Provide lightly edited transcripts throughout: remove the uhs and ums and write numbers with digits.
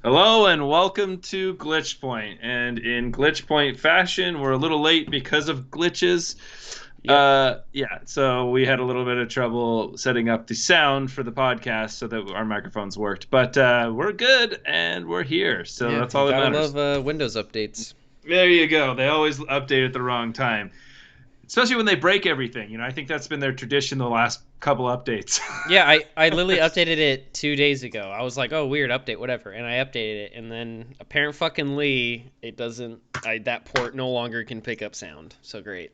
Hello and welcome to Glitch Point. And in Glitch Point fashion, we're a little late because of glitches. Yep. Yeah, so we had a little bit of trouble setting up the sound for the podcast so that our microphones worked. But we're good and we're here, so Yeah, that's you all that gotta matters. love Windows updates. There you go. They always update at the wrong time, especially when they break everything. I think that's been their tradition the last couple updates. Yeah, I literally updated it 2 days ago. I was like, oh, weird update, whatever, and I updated it, and then apparent fucking Lee, it doesn't. That port no longer can pick up sound. So great.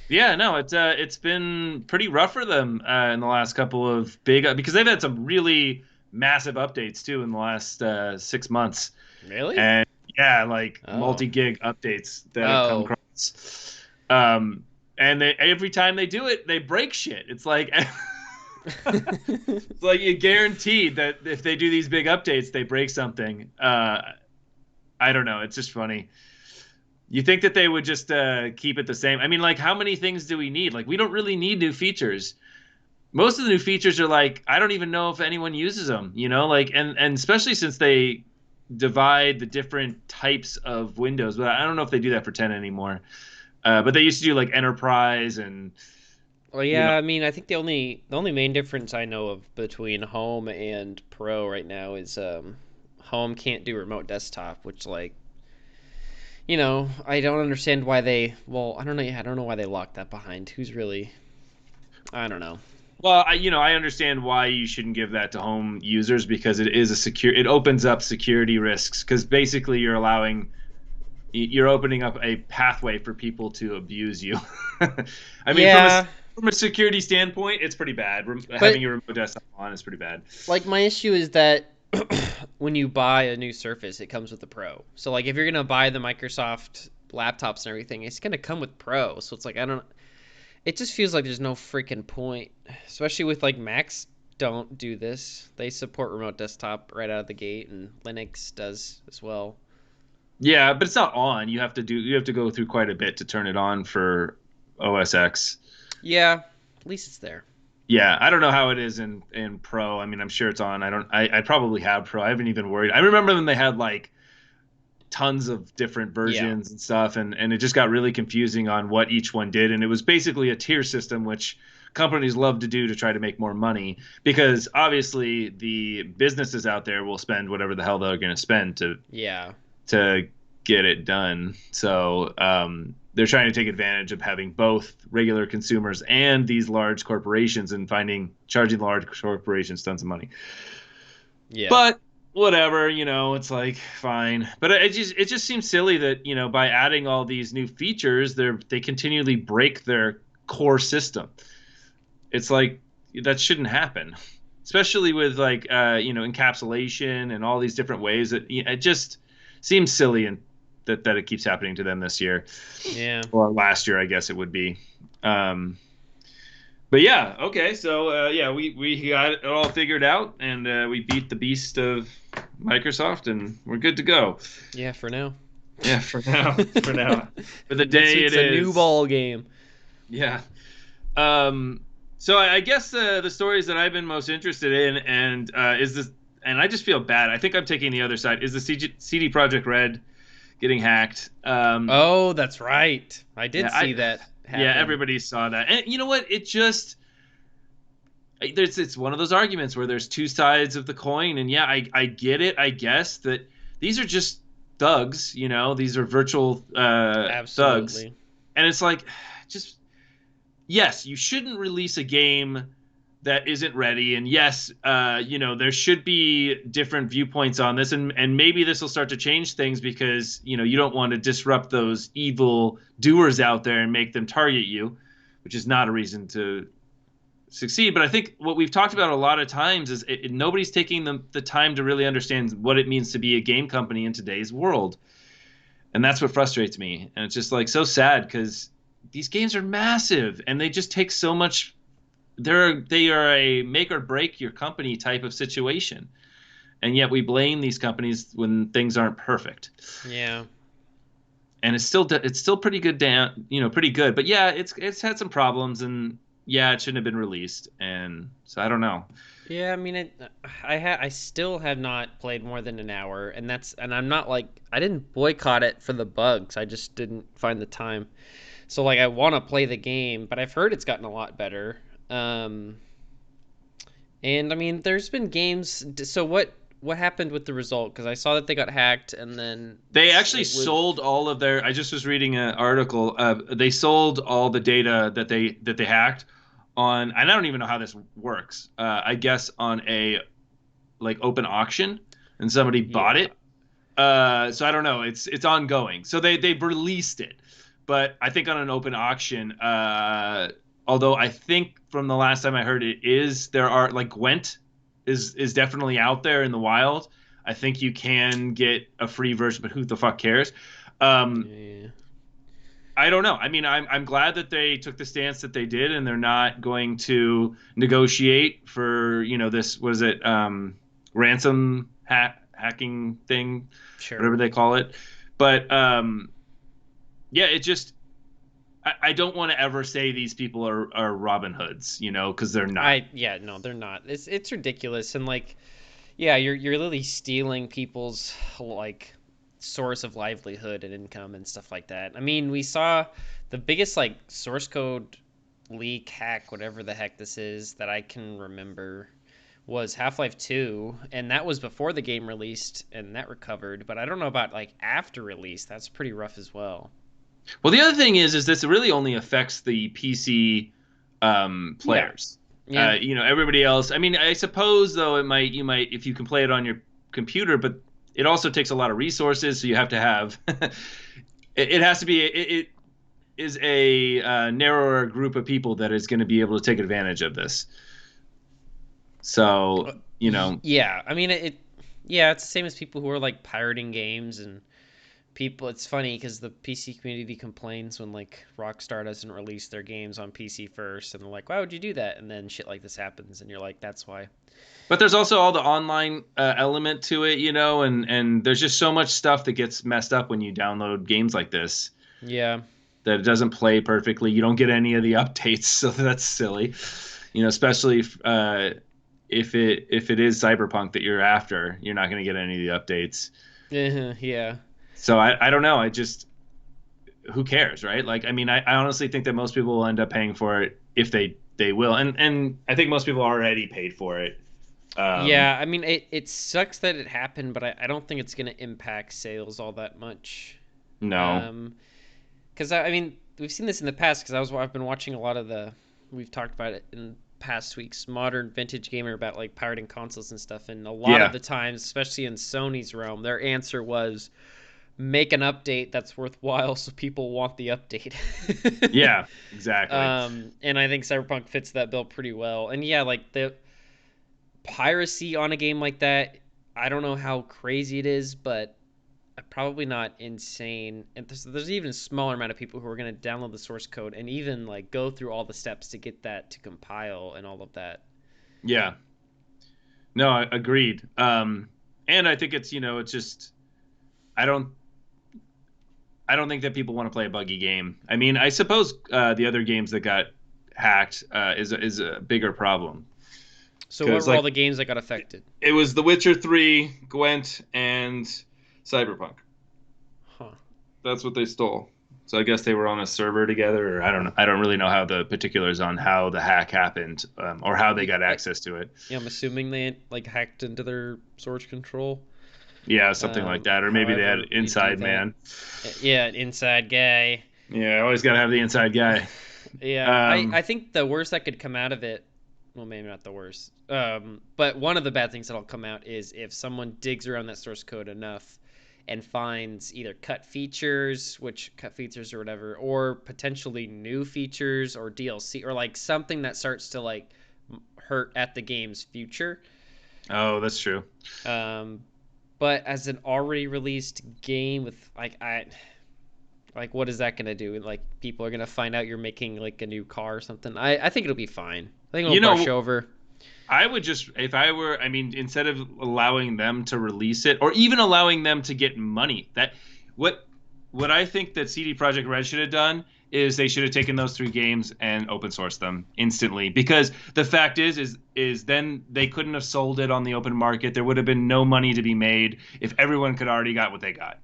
Yeah, no, it's been pretty rough for them in the last couple of big because they've had some really massive updates too in the last 6 months, Really? and yeah, like Oh. multi-gig updates that have come Oh. across. Um, and every time they do it, they break shit. It's like it's like you guaranteed that if they do these big updates, they break something. I don't know. It's just funny. You think that they would just keep it the same? I mean, like, how many things do we need? Like, we don't really need new features. Most of the new features are like, I don't even know if anyone uses them, like, and especially since they divide the different types of Windows, but I don't know if they do that for 10 anymore. But they used to do like enterprise and, Well, you know, yeah. I mean, I think the only main difference I know of between Home and Pro right now is Home can't do remote desktop, which I don't understand why they. Well, I don't know. I don't know why they locked that behind. Who's really? I don't know. well, I understand why you shouldn't give that to home users because it opens up security risks because basically you're opening up a pathway for people to abuse you. I mean, Yeah, from a security standpoint, it's pretty bad. but Having your remote desktop on is pretty bad. like my issue is that when you buy a new Surface, it comes with the Pro. So like if you're gonna buy the Microsoft laptops and everything, it's gonna come with Pro. So it's like I don't. It just feels like there's no freaking point, especially with like Macs don't do this. They support remote desktop right out of the gate, and Linux does as well. Yeah, but it's not on. You have to go through quite a bit to turn it on for OS X. Yeah, at least it's there. Yeah, I don't know how it is in Pro. I mean, I'm sure it's on. I probably have Pro. I haven't even worried. I remember when they had like tons of different Yeah, versions and stuff, and it just got really confusing on what each one did, and it was basically a tier system, which companies love to do to try to make more money because obviously the businesses out there will spend whatever the hell they're going to spend yeah, to get it done. So they're trying to take advantage of having both regular consumers and these large corporations and charging large corporations tons of money. yeah, But whatever, it's like fine. But it just seems silly that, by adding all these new features, they continually break their core system. It's like that shouldn't happen. Especially with like encapsulation and all these different ways that it just seems silly and that it keeps happening to them this year yeah. or last year, I guess it would be. Um, but yeah, okay, so yeah, we got it all figured out, and we beat the beast of Microsoft, and we're good to go. Yeah, for now. Yeah, for now, for now, for the Next day it week's a new is. ball game. Yeah. So I guess the stories that I've been most interested in, and is this, and I just feel bad. I think I'm taking the other side. Is the CD Project Red getting hacked? Oh, that's right. I Yeah, did see that yeah, happen. everybody saw that, and you know what? It's one of those arguments where there's two sides of the coin, and yeah, I get it. I guess that these are just thugs. These are virtual thugs, Absolutely. and it's like just yes, you shouldn't release a game that isn't ready. And yes, there should be different viewpoints on this, and maybe this will start to change things because you don't want to disrupt those evil doers out there and make them target you, which is not a reason to succeed. But I think what we've talked about a lot of times is nobody's taking the time to really understand what it means to be a game company in today's world, and that's what frustrates me. And it's just like so sad because these games are massive and they just take so much. They are a make or break your company type of situation, and yet we blame these companies when things aren't perfect. Yeah. And it's still pretty good down, pretty good. But yeah, it's had some problems, and yeah, it shouldn't have been released, and so I don't know. Yeah, I mean, I still have not played more than an hour, and I'm not like I didn't boycott it for the bugs. I just didn't find the time. So like I want to play the game, but I've heard it's gotten a lot better. Um, and I mean, there's been games. So what happened with the result? Because I saw that they got hacked, and then They actually it would. sold all of their. I just was reading an article. They sold all the data that they hacked on. I don't even know how this works. I guess on a like open auction, and somebody bought Yeah. it. So I don't know. It's ongoing. So they've released it, but I think on an open auction. Although I think from the last time I heard it is there are like Gwent is definitely out there in the wild. I think you can get a free version, but who the fuck cares? Um, Yeah. I don't know. I mean, I'm glad that they took the stance that they did, and they're not going to negotiate for this. What is it? Ransom hacking thing, Sure. whatever they call it. But yeah, it just I don't want to ever say these people are Robin Hoods, because they're not. Yeah, no, they're not. It's ridiculous, and like, yeah, you're literally stealing people's like source of livelihood and income and stuff like that. I mean, we saw the biggest like source code leak hack, whatever the heck this is that I can remember, was Half-Life 2, and that was before the game released, and that recovered. But I don't know about like after release. That's pretty rough as well. Well, the other thing is this really only affects the PC Yeah, players. yeah, Everybody else. I mean, I suppose though you might if you can play it on your computer, but it also takes a lot of resources, so you have to have. It has to be. It is a narrower group of people that is going to be able to take advantage of this. So yeah. I mean, yeah, it's the same as people who are like pirating games and people. It's funny because the PC community complains when like Rockstar doesn't release their games on PC first, and they're like, "Why would you do that?" And then shit like this happens, and you're like, "That's why." but there's also all the online element to it, and there's just so much stuff that gets messed up when you download games like this Yeah, that it doesn't play perfectly. You don't get any of the updates, so that's silly. Especially if it is Cyberpunk that you're after, you're not going to get any of the updates. yeah, So I don't know. I just who cares, right? Like, I mean, I honestly think that most people will end up paying for it if they will, and I think most people already paid for it. yeah. I mean, it sucks that it happened, but I don't think it's gonna impact sales all that much. No. Um, because I mean, we've seen this in the past. Because I've been watching a lot of we've talked about it in past weeks, modern vintage gamer about like pirating consoles and stuff, and a lot of Yeah. the times, especially in Sony's realm, their answer was make an update that's worthwhile so people want the update. Yeah. Exactly. And I think Cyberpunk fits that bill pretty well. And yeah, like the piracy on a game like that, I don't know how crazy it is, but probably not insane. And there's even a smaller amount of people who are going to download the source code and even like go through all the steps to get that to compile and all of that. Yeah. No, agreed. And I think it's just I don't I don't think that people want to play a buggy game. I mean, I suppose the other games that got hacked is a bigger problem So what because were all like the games that got affected? it was The Witcher 3, Gwent, and Cyberpunk. Huh. That's what they stole. So I guess they were on a server together, or I don't know. I don't really know how the particulars on how the hack happened, or how they got access to it. Yeah, I'm assuming they like hacked into their source control. Yeah, something like that, or maybe they had However you do inside that. man. Yeah, an inside guy. Yeah, always got to have the inside guy. Yeah, Um, I think the worst that could come out of it, well, maybe not the worst, but one of the bad things that'll come out is if someone digs around that source code enough and finds either cut features or whatever, or potentially new features or DLC or like something that starts to like hurt at the game's future. oh, that's true. Um, but as an already released game with like what is that gonna do? Like people are gonna find out you're making like a new car or something. I think it'll be fine. I think it'll You brush know, over. I would just, if I were, I mean, instead of allowing them to release it, or even allowing them to get money, what I think that CD Projekt Red should have done is they should have taken those 3 games and open sourced them instantly, because the fact is then they couldn't have sold it on the open market. There would have been no money to be made if everyone could already got what they got.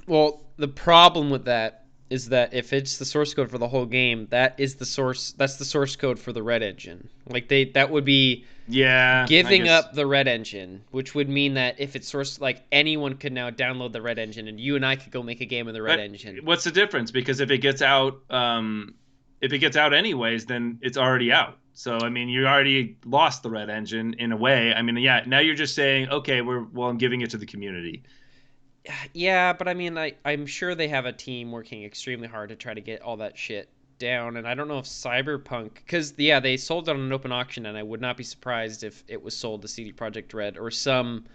Well, the problem with that is that if it's the source code for the whole game, that's the source code for the Red Engine. Like that would be giving up the Red Engine, which would mean that if it's sourced, like anyone could now download the Red Engine, and you and I could go make a game in the Red Engine. What's the difference? Because if it gets out, anyways, then it's already out. So I mean, you already lost the Red Engine in a way. I mean, yeah. Now you're just saying, okay, I'm giving it to the community. Yeah, but I mean, I'm sure they have a team working extremely hard to try to get all that shit down, and I don't know if Cyberpunk, because they sold it on an open auction, and I would not be surprised if it was sold to CD Projekt Red or some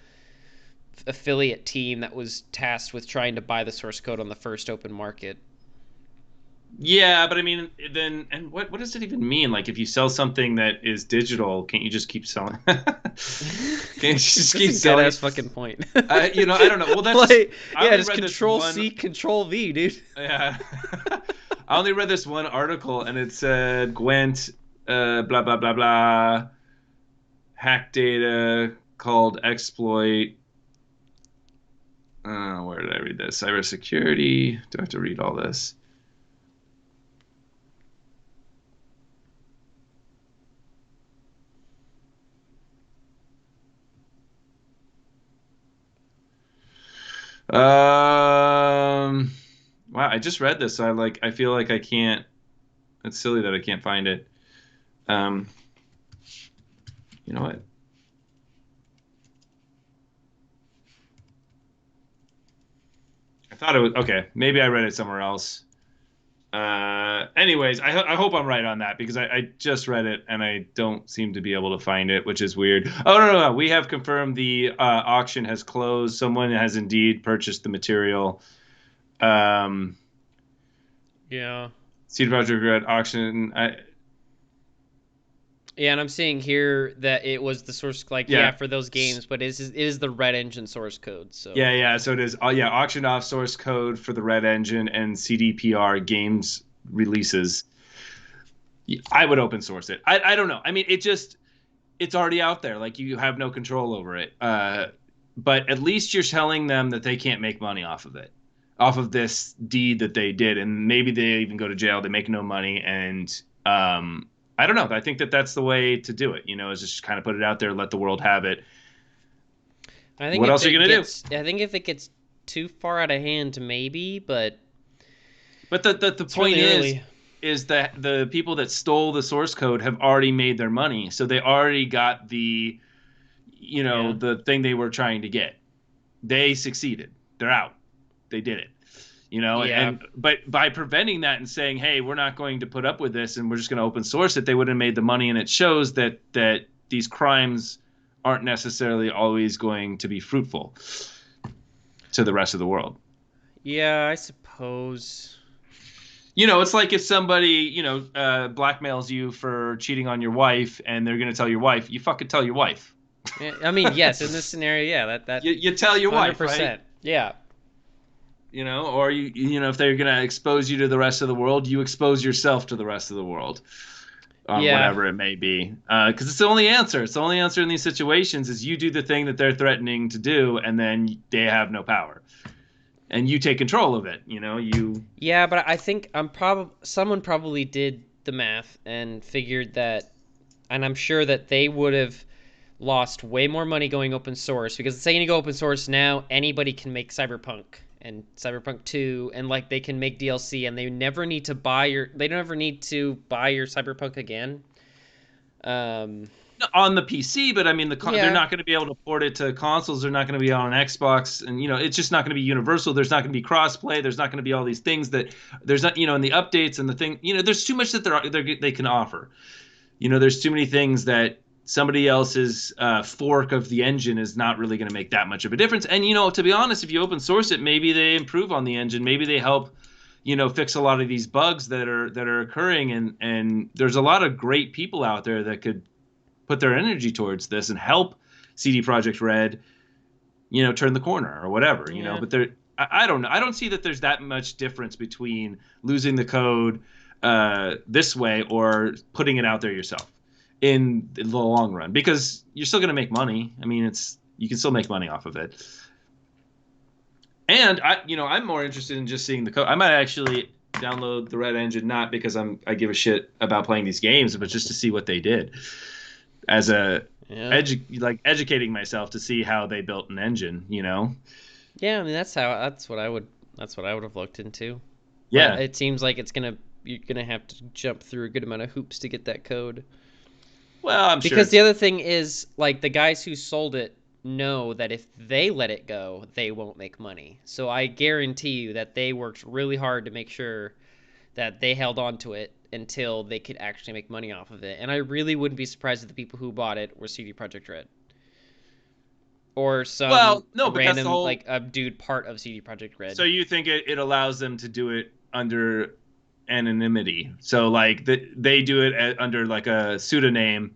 affiliate team that was tasked with trying to buy the source code on the first open market. Yeah, but I mean, then, and what does it even mean? Like, if you sell something that is digital, can't you just keep selling? Can't you just keep selling? That's fucking point. I don't know. Well, that's like, just Control C, Control V, dude. Yeah. I only read this one article, and it said Gwent, blah blah blah blah, hack data called exploit. Where did I read this? Cybersecurity. Do I have to read all this? Wow, I just read this, so I feel like I can't. It's silly that I can't find it. You know what? I thought it was okay. Maybe I read it somewhere else. Anyways, I hope I'm right on that, because I just read it and I don't seem to be able to find it, which is weird. Oh, no. We have confirmed the auction has closed. Someone has indeed purchased the material. Yeah. CD Projekt Red auction. Yeah, and I'm seeing here that it was the source, for those games, but it is the Red Engine source code. So yeah, so it is. Auctioned off source code for the Red Engine and CDPR games releases. I would open source it. I don't know. I mean, it's already out there. Like, you have no control over it. But at least you're telling them that they can't make money off of it, off of this deed that they did, and maybe they even go to jail. They make no money, and I don't know. I think that's the way to do it. Is just kind of put it out there, let the world have it. I think what else are you gonna do? I think if it gets too far out of hand, maybe, but the point is that the people that stole the source code have already made their money, so they already got the thing they were trying to get. They succeeded. They're out. They did it. But by preventing that and saying, hey, we're not going to put up with this and we're just going to open source it, they would have made the money. And it shows that these crimes aren't necessarily always going to be fruitful to the rest of the world. Yeah, I suppose. It's like if somebody, blackmails you for cheating on your wife, and they're going to tell your wife, you fucking tell your wife. I mean, yes, in this scenario, yeah, that you tell your 100%. Wife, right? Yeah. Or if they're going to expose you to the rest of the world, you expose yourself to the rest of the world, whatever it may be. Because it's the only answer. It's the only answer in these situations is you do the thing that they're threatening to do, and then they have no power. And you take control of it, Yeah, but I think someone probably did the math and figured that, and I'm sure that they would have lost way more money going open source, because the second you go open source now, anybody can make Cyberpunk and Cyberpunk 2, and they can make DLC, and they never need to buy your Cyberpunk again. On the PC, but I mean, they're not going to be able to port it to consoles. They're not going to be on Xbox, and it's just not going to be universal. There's not going to be crossplay. There's not going to be all these things that there's not, in the updates and the thing. There's too much that they can offer. There's too many things that somebody else's fork of the engine is not really going to make that much of a difference. And to be honest, if you open source it, maybe they improve on the engine. Maybe they help, fix a lot of these bugs that are occurring. And there's a lot of great people out there that could put their energy towards this and help CD Projekt Red, turn the corner or whatever, but I don't know. I don't see that there's that much difference between losing the code this way or putting it out there yourself in the long run, because you're still going to make money. I mean, you can still make money off of it. And I'm more interested in just seeing the code. I might actually download the Red Engine, not because I give a shit about playing these games, but just to see what they did as a educating myself to see how they built an engine. Yeah, I mean that's what I would have looked into. Yeah. But it seems like you're gonna have to jump through a good amount of hoops to get that code. Well, I'm sure. Because the other thing is, like, the guys who sold it know that if they let it go, they won't make money. So I guarantee you that they worked really hard to make sure that they held on to it until they could actually make money off of it. And I really wouldn't be surprised if the people who bought it were CD Projekt Red. Or some random, like, a dude part of CD Projekt Red. So you think it allows them to do it under anonymity? So, like, they do it under, like, a pseudonym,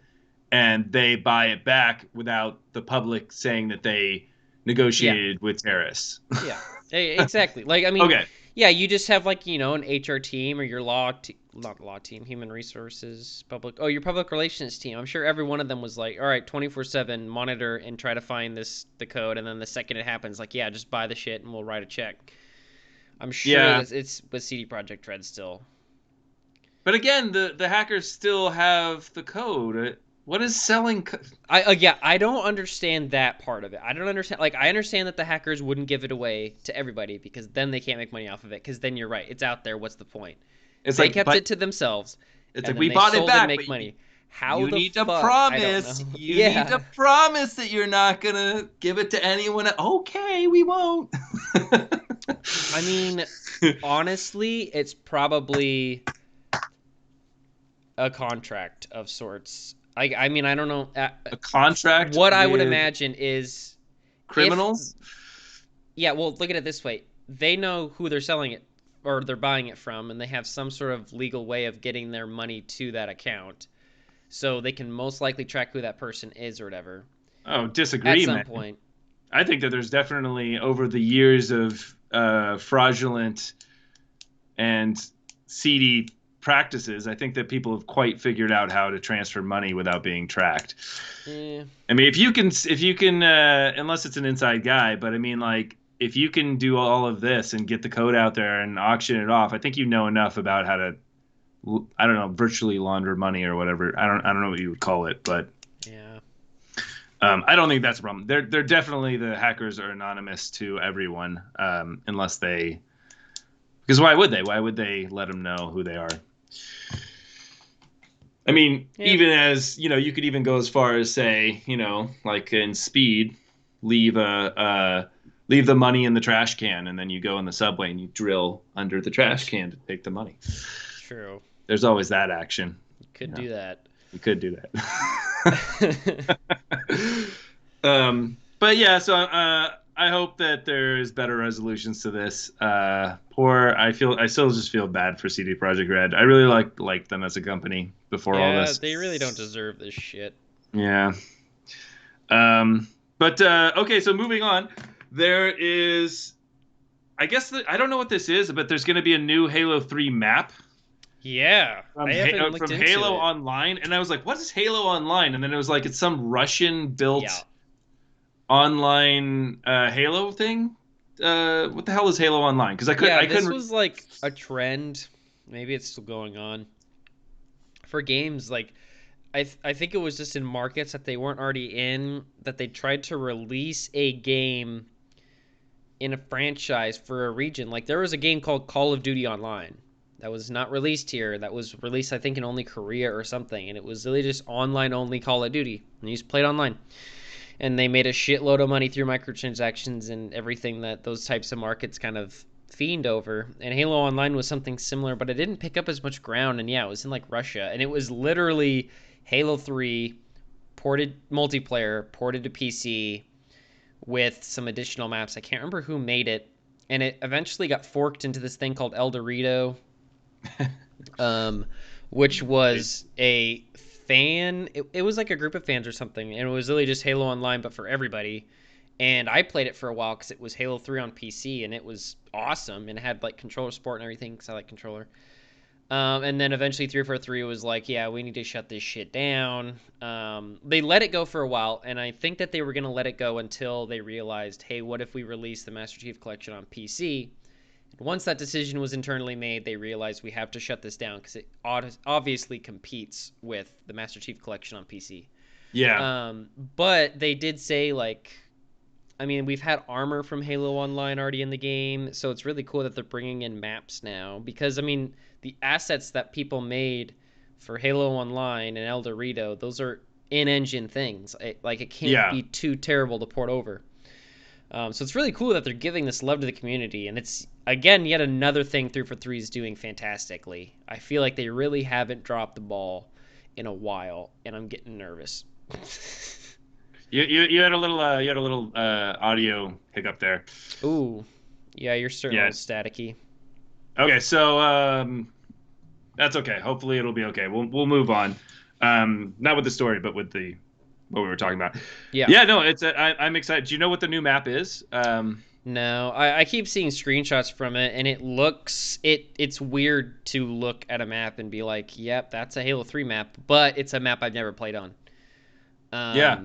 and they buy it back without the public saying that they negotiated with terrorists. Yeah, exactly. Like, I mean, okay. Yeah, you just have, like, an HR team or your not law team, human resources, your public relations team. I'm sure every one of them was like, all right, 24/7 monitor and try to find the code, and then the second it happens, like, yeah, just buy the shit and we'll write a check. I'm sure it's with CD Projekt Red still. But again, the hackers still have the code. What is selling? I don't understand that part of it. I don't understand. Like, I understand that the hackers wouldn't give it away to everybody because then they can't make money off of it. Because then you're right, it's out there. What's the point? They kept it to themselves. It's like, we bought it back, make money. How you the need fuck? to promise. You need to promise that you're not gonna give it to anyone. Okay, we won't. I mean, honestly, it's probably a contract of sorts. I mean, I don't know. A contract? What I would imagine is criminals? Yeah, well, look at it this way. They know who they're selling it or they're buying it from, and they have some sort of legal way of getting their money to that account. So they can most likely track who that person is or whatever. Oh, disagree, at some point. I think that there's definitely, over the years of fraudulent and seedy practices, I think that people have quite figured out how to transfer money without being tracked. Yeah. I mean, if you can, unless it's an inside guy, but I mean, like, if you can do all of this and get the code out there and auction it off, I think you know enough about how to, I don't know, virtually launder money or whatever. I don't know what you would call it, but yeah. I don't think that's a problem. They're definitely, the hackers are anonymous to everyone, unless they, because why would they? Why would they let them know who they are? I mean, even as, you could even go as far as say, like in Speed, leave the money in the trash can, and then you go in the subway and you drill under the trash can to take the money. True. There's always that action. You could do that. You could do that. But yeah, so I hope that there's better resolutions to this. I still just feel bad for CD Projekt Red. I really liked them as a company before all this. They really don't deserve this shit. Yeah. But okay, so moving on, there is, I guess I don't know what this is, but there's going to be a new Halo 3 map. Yeah, from Halo Online, and I was like, "What is Halo Online?" And then it was like, it's some Russian-built online Halo thing. What the hell is Halo Online? Because I couldn't. This was like a trend. Maybe it's still going on for games. Like, I think it was just in markets that they weren't already in, that they tried to release a game in a franchise for a region. Like, there was a game called Call of Duty Online that was not released here. That was released, I think, in only Korea or something. And it was really just online-only Call of Duty. And you just played online. And they made a shitload of money through microtransactions and everything that those types of markets kind of fiend over. And Halo Online was something similar, but it didn't pick up as much ground. And yeah, it was in, like, Russia. And it was literally Halo 3 ported multiplayer, ported to PC with some additional maps. I can't remember who made it. And it eventually got forked into this thing called El Dorito. Which was a fan. It was like a group of fans or something, and it was really just Halo Online, but for everybody. And I played it for a while because it was Halo 3 on PC, and it was awesome, and it had like controller support and everything because I like controller. And then eventually 343 was like, yeah, we need to shut this shit down. They let it go for a while, and I think that they were going to let it go until they realized, hey, what if we release the Master Chief Collection on PC? And once that decision was internally made, they realized we have to shut this down because it obviously competes with the Master Chief Collection on PC. Yeah. But they did say, like, I mean, we've had armor from Halo Online already in the game, so it's really cool that they're bringing in maps now. Because, I mean, the assets that people made for Halo Online and El Dorito, those are in-engine things. It can't Yeah. be too terrible to port over. So it's really cool that they're giving this love to the community, and it's, again, yet another thing 343 is doing fantastically. I feel like they really haven't dropped the ball in a while, and I'm getting nervous. You had a little audio hiccup there. Ooh, yeah, you're starting a Yeah. little staticky. Okay, so that's okay. Hopefully it'll be okay. We'll move on. Not with the story, but with the what we were talking about. Yeah. Yeah, no, I'm excited. Do you know what the new map is? No, I keep seeing screenshots from it, and it's weird to look at a map and be like, yep, that's a Halo 3 map, but it's a map I've never played on. Yeah.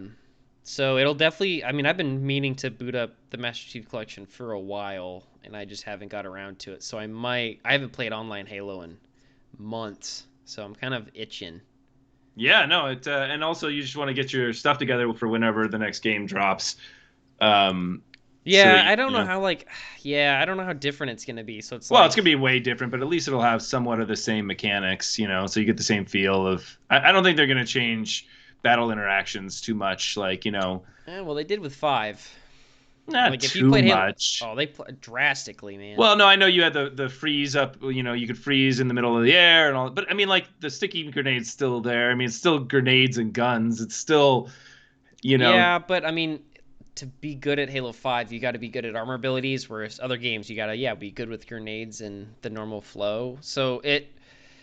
So it'll definitely, I mean, I've been meaning to boot up the Master Chief Collection for a while, and I just haven't got around to it. So I haven't played online Halo in months, so I'm kind of itching. Yeah, no, and also you just want to get your stuff together for whenever the next game drops. Um, so Yeah, that I don't know how yeah, I don't know how different it's gonna be. So it's well, it's like, gonna be way different, but at least it'll have somewhat of the same mechanics, so you get the same feel of. I don't think they're gonna change battle interactions too much, well, they did with 5. not Like if you too played Halo, much. oh, they drastically, man. Well, no, I know you had the freeze up, you could freeze in the middle of the air and all, but I mean, like the sticky grenade's still there. I mean, it's still grenades and guns. It's still, you know, Yeah, but I mean, to be good at Halo 5, you got to be good at armor abilities, whereas other games you got to be good with grenades and the normal flow. So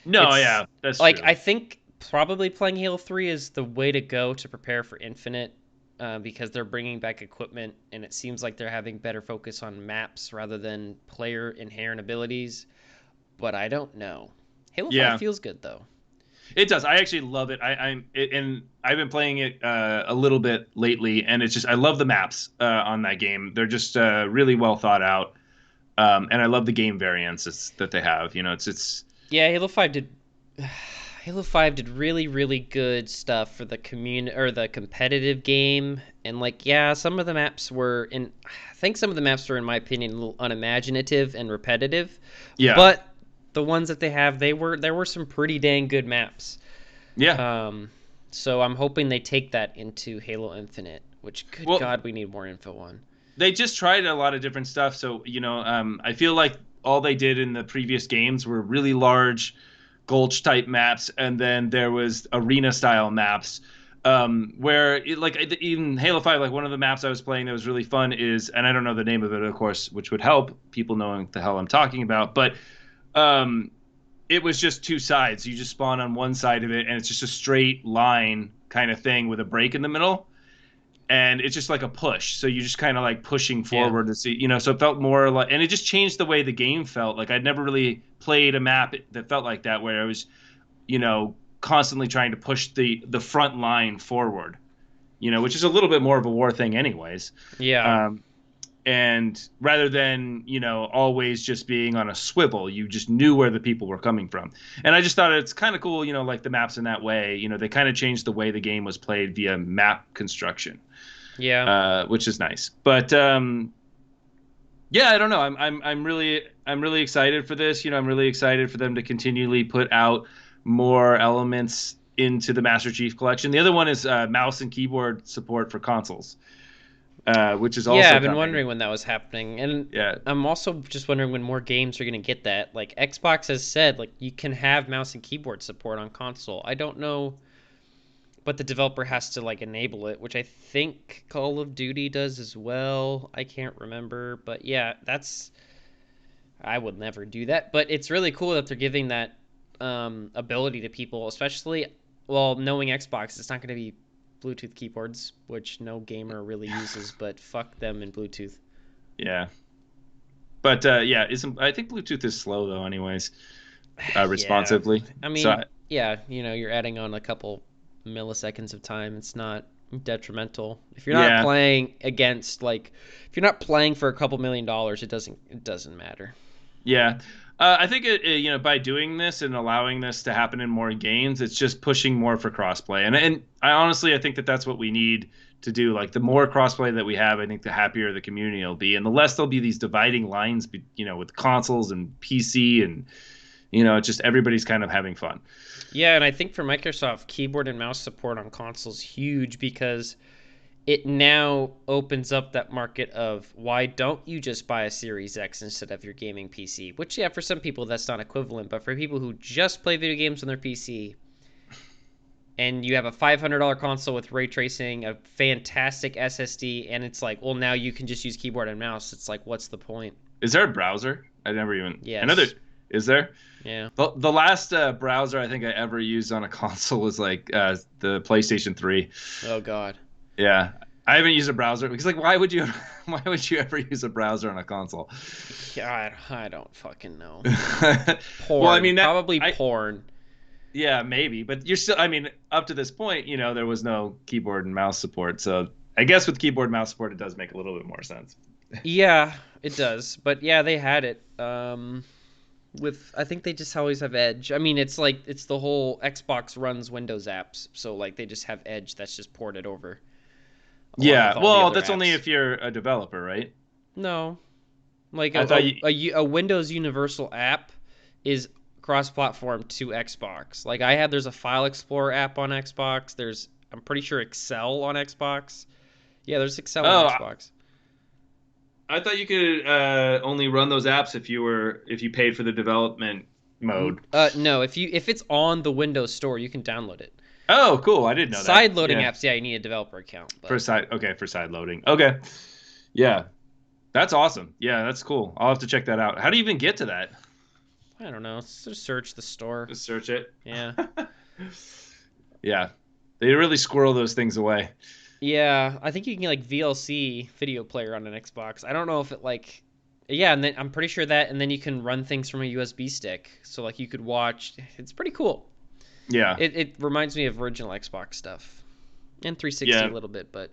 no, it's yeah, that's like true. I think probably playing Halo 3 is the way to go to prepare for Infinite, because they're bringing back equipment and it seems like they're having better focus on maps rather than player inherent abilities. But I don't know. Halo 5 Yeah, feels good though. it does. I actually love it. And I've been playing it a little bit lately, and it's just I love the maps on that game. They're just really well thought out, and I love the game variants that they have. It's Yeah, Halo 5 did Halo 5 did really really good stuff for the community or the competitive game, and like, yeah, some of the maps were in I think some of the maps were, in my opinion, a little unimaginative and repetitive, yeah, but the ones that they have, there were some pretty dang good maps. yeah. Um so I'm hoping they take that into Halo Infinite, which, good Well, God, we need more info on. they just tried a lot of different stuff. So I feel like all they did in the previous games were really large gulch type maps, and then there was arena style maps. Where like in Halo 5, like one of the maps I was playing that was really fun is, and I don't know the name of it, of course, which would help people knowing what the hell I'm talking about, but um, it was just two sides. You just spawn on one side of it, and it's just a straight line kind of thing with a break in the middle, and it's just like a push. So you just kind of like pushing Yeah. forward to see, so it felt more like, and it just changed the way the game felt. Like I'd never really played a map that felt like that, where I was, constantly trying to push the front line forward, which is a little bit more of a war thing, anyways. Yeah. Um, and rather than always just being on a swivel, you just knew where the people were coming from. And I just thought it's kind of cool, like the maps in that way. They kind of changed the way the game was played via map construction, Yeah. which is nice. But yeah, I don't know. I'm really excited for this. I'm really excited for them to continually put out more elements into the Master Chief Collection. The other one is mouse and keyboard support for consoles, which is Yeah, also I've been coming. wondering when that was happening. And Yeah, I'm also just wondering when more games are going to get that. Like Xbox has said, like, you can have mouse and keyboard support on console. I don't know, but the developer has to like enable it, which I think Call of Duty does as well. I can't remember, but yeah, I would never do that, but it's really cool that they're giving that ability to people, especially, well, knowing Xbox, it's not going to be Bluetooth keyboards, which no gamer really uses, but fuck them in Bluetooth. Yeah. But yeah, isn't I think Bluetooth is slow though, anyways, Yeah. responsively. I So mean, yeah, you're adding on a couple milliseconds of time. It's not detrimental. If you're not yeah, playing against like if you're not playing for a couple $1 million, it doesn't matter. yeah. I think by doing this and allowing this to happen in more games, it's just pushing more for crossplay. And I honestly I think that that's what we need to do. Like the more crossplay that we have, I think the happier the community will be, and the less there'll be these dividing lines, with consoles and PC, and it's just everybody's kind of having fun. Yeah, and I think for Microsoft, keyboard and mouse support on consoles huge because it now opens up that market of why don't you just buy a Series X instead of your gaming PC? Which, yeah, for some people that's not equivalent, but for people who just play video games on their PC and you have a $500 console with ray tracing, a fantastic SSD, and it's like, well, now you can just use keyboard and mouse. It's like, what's the point? Is there a browser? I never even. Another. Yes. Is there? Yeah. The last browser I think I ever used on a console was like the PlayStation 3. Oh, God. Yeah, I haven't used a browser because like why would you why would you ever use a browser on a console? God, I don't fucking know. Well, I Porn. mean Probably porn. yeah, maybe, but you're still. I mean, up to this point, there was no keyboard and mouse support, so I guess with keyboard and mouse support, it does make a little bit more sense. Yeah, it does. But yeah, they had it. I think they just always have Edge. I mean, it's the whole Xbox runs Windows apps, so like they just have Edge that's just ported over. Along with Yeah, all the well, other that's only apps. if you're a developer, right? No, like I thought you. a Windows Universal app is cross-platform to Xbox. Like there's a File Explorer app on Xbox. I'm pretty sure Excel on Xbox. Yeah, there's Excel on Oh, Xbox. I thought you could only run those apps if you paid for the development mode. No, if it's on the Windows Store, you can download it. Oh, cool! I didn't know that. Side loading Yeah. apps, yeah, you need a developer account. But For side loading. Okay, yeah, that's awesome. Yeah, that's cool. I'll have to check that out. How do you even get to that? I don't know. Just search the store. Just search it. Yeah. Yeah, they really squirrel those things away. Yeah, I think you can get like VLC video player on an Xbox. I don't know if yeah, and then I'm pretty sure that, and then you can run things from a USB stick. So like you could watch. It's pretty cool. Yeah, It reminds me of original Xbox stuff, and 360 Yeah. a little bit, but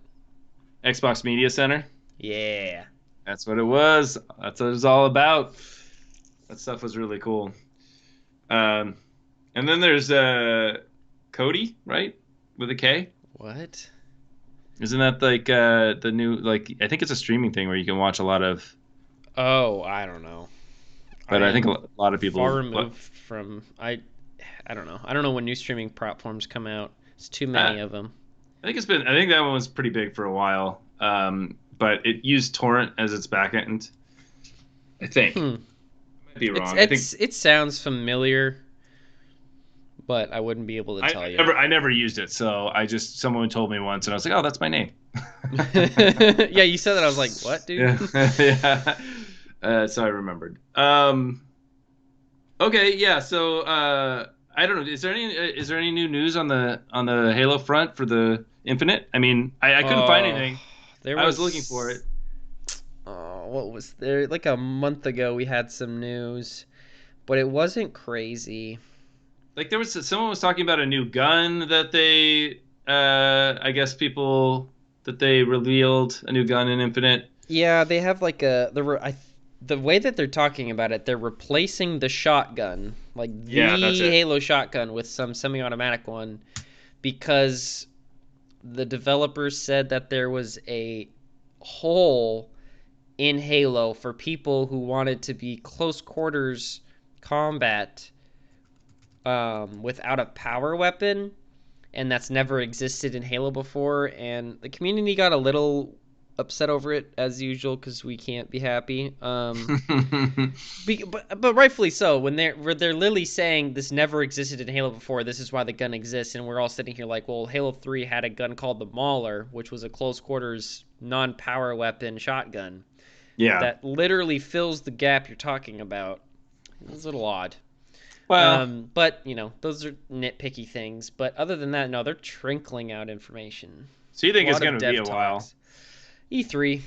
Xbox Media Center. yeah. That's what it was. That's what it was all about. That stuff was really cool. Um, and then there's Cody, right, with a K. What? Isn't that like the new like I think it's a streaming thing where you can watch a lot of, Oh, I don't know. but I think a am lot of people. far removed from I don't know. I don't know when new streaming platforms come out. It's too many of them. I think that one was pretty big for a while. But it used torrent as its backend. I think. Hmm. Might be wrong. I think It sounds familiar, but I wouldn't be able to tell you. I never used it, so someone told me once, and I was like, oh, that's my name. Yeah, you said that. I was like, what, dude? Yeah. Yeah. So I remembered. Okay, yeah. So I don't know. Is there any new news on the Halo front for the Infinite? I mean, I couldn't find anything. I was looking for it. Oh, what was there? Like a month ago, we had some news, but it wasn't crazy. Like someone was talking about a new gun that they I guess people that they revealed a new gun in Infinite. Yeah, they have like the way that they're talking about it, they're replacing the shotgun, like Yeah, that's it. Halo shotgun, with some semi-automatic one, because the developers said that there was a hole in Halo for people who wanted to be close quarters combat without a power weapon, and that's never existed in Halo before, and the community got a little upset over it as usual because we can't be happy. But rightfully so. When they're literally saying this never existed in Halo before, this is why the gun exists, and we're all sitting here like, well, Halo 3 had a gun called the Mauler, which was a close quarters non-power weapon shotgun. Yeah. That literally fills the gap you're talking about. It's a little odd. Well, But those are nitpicky things. But other than that, no, they're trickling out information. so you A think it's lot going of to be dev a while? talks. E3,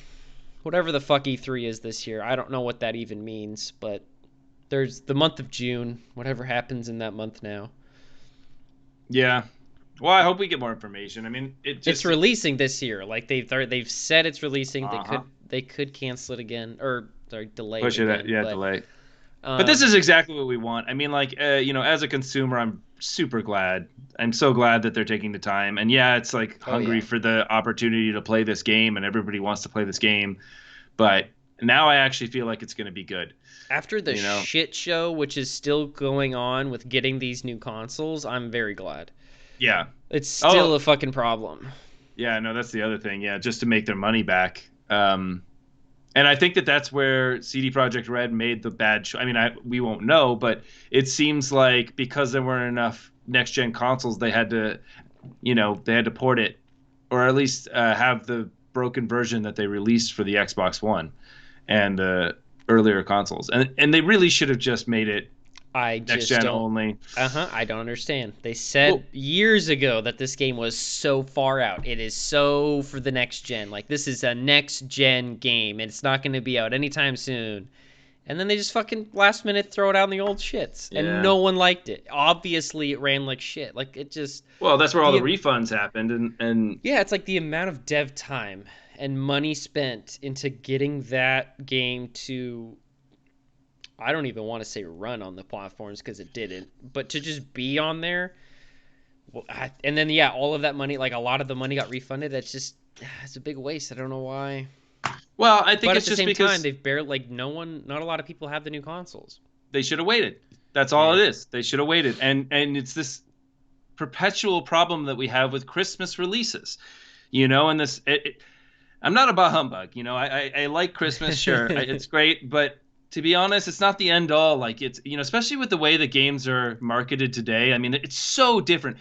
whatever the fuck E3 is this year, I don't know what that even means. But there's the month of June. Whatever happens in that month now. Yeah. Well, I hope we get more information. I mean, it It's just releasing this year. Like they've said it's releasing. They uh-huh. could cancel it again or sorry delay it Push it, again. yeah, But delay. But this um, is exactly what we want. I mean, like, as a consumer, I'm super glad. I'm so glad that they're taking the time. And yeah, it's like oh hungry yeah. for the opportunity to play this game, and everybody wants to play this game. But now I actually feel like it's going to be good. After the You know? shit show, which is still going on with getting these new consoles, I'm very glad. Yeah. It's still Oh, a fucking problem. yeah. No, that's the other thing. Yeah, just to make their money back. And I think that that's where CD Projekt Red made the bad. I mean, we won't know, but it seems like because there weren't enough next gen consoles, they had to port it, or at least have the broken version that they released for the Xbox One and the earlier consoles, and they really should have just made it I next just gen don't. only. I don't understand. They Well, said years ago that this game was so far out. It is so for the next gen. Like this is a next gen game, and it's not going to be out anytime soon. And then they just fucking last minute throw it out in the old shits, and yeah. no one liked it. Obviously, it ran like shit. Like it just Well, that's where all the the refunds happened, and yeah, it's like the amount of dev time and money spent into getting that game to I don't even want to say run on the platforms because it didn't, but to just be on there. Well, and then yeah, all of that money, like a lot of the money got refunded. That's just it's a big waste. I don't know why. well, I think But at it's the just same time, because they've barely like no one, not a lot of people have the new consoles. they should have waited. That's all Yeah. it is. They should have waited, and it's this perpetual problem that we have with Christmas releases, and I'm not about humbug. I like Christmas, sure, it's great, but to be honest, it's not the end all. Like it's especially with the way the games are marketed today. I mean, it's so different.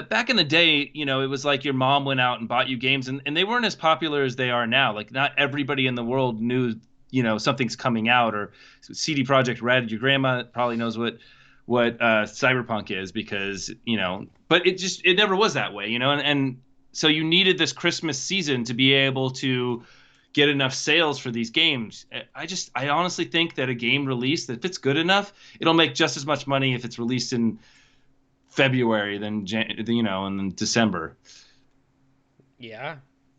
Back in the day, it was like your mom went out and bought you games, and they weren't as popular as they are now. Like not everybody in the world knew something's coming out, or CD Projekt Red. Your grandma probably knows what Cyberpunk is because but it never was that way, and so you needed this Christmas season to be able to get enough sales for these games. I honestly think that a game release, that if it's good enough, it'll make just as much money if it's released in February than and then December. Yeah,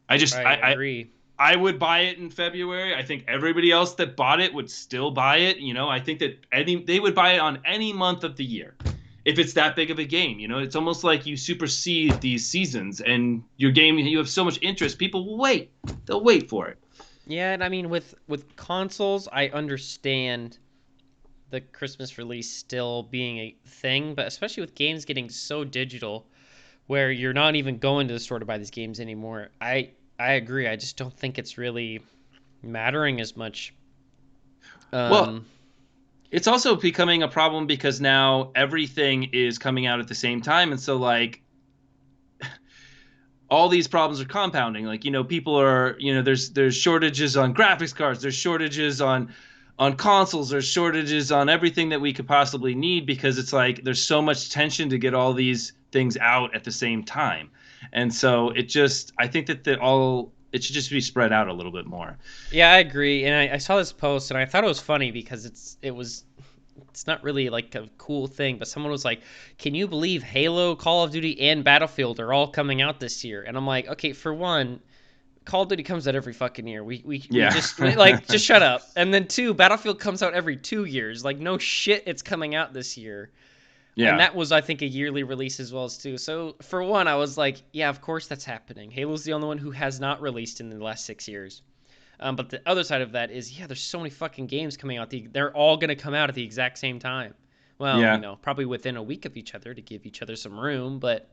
I just I agree. I would buy it in February. I think everybody else that bought it would still buy it. I think that they would buy it on any month of the year if it's that big of a game. It's almost like you supersede these seasons, and your game, you have so much interest, people will wait. They'll wait for it. Yeah, and I mean with consoles, I understand the Christmas release still being a thing, but especially with games getting so digital, where you're not even going to the store to buy these games anymore. I agree. I just don't think it's really mattering as much. Well, Um, it's also becoming a problem because now everything is coming out at the same time, and so like all these problems are compounding. Like people are there's shortages on graphics cards, there's shortages on consoles, there's shortages on everything that we could possibly need because it's like there's so much tension to get all these things out at the same time. And so I think that it should just be spread out a little bit more. yeah, I agree. And I saw this post and I thought it was funny because it's not really like a cool thing, but someone was like, "Can you believe Halo, Call of Duty, and Battlefield are all coming out this year?" And I'm like, "Okay, for one, Call of Duty comes out every fucking year. We Yeah. just like just shut up." And then two, Battlefield comes out every 2 years. Like no shit, it's coming out this year. And Yeah. that was, I think, a yearly release as well as too. So for one, I was like, yeah, of course that's happening. Halo's the only one who has not released in the last 6 years. But the other side of that is, yeah, there's so many fucking games coming out. They're all gonna come out at the exact same time. Well, Yeah. probably within a week of each other to give each other some room. But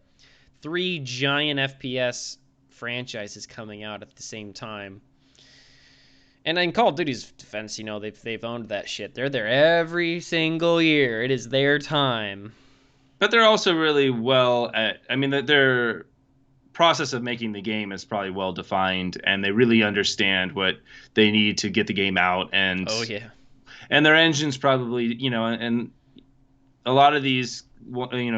three giant FPS franchises coming out at the same time. And in Call of Duty's defense, they've owned that shit. They're there every single year. It is their time. But they're also really well at, I mean, their process of making the game is probably well defined, and they really understand what they need to get the game out, and Oh yeah. their engine's probably, and a lot of these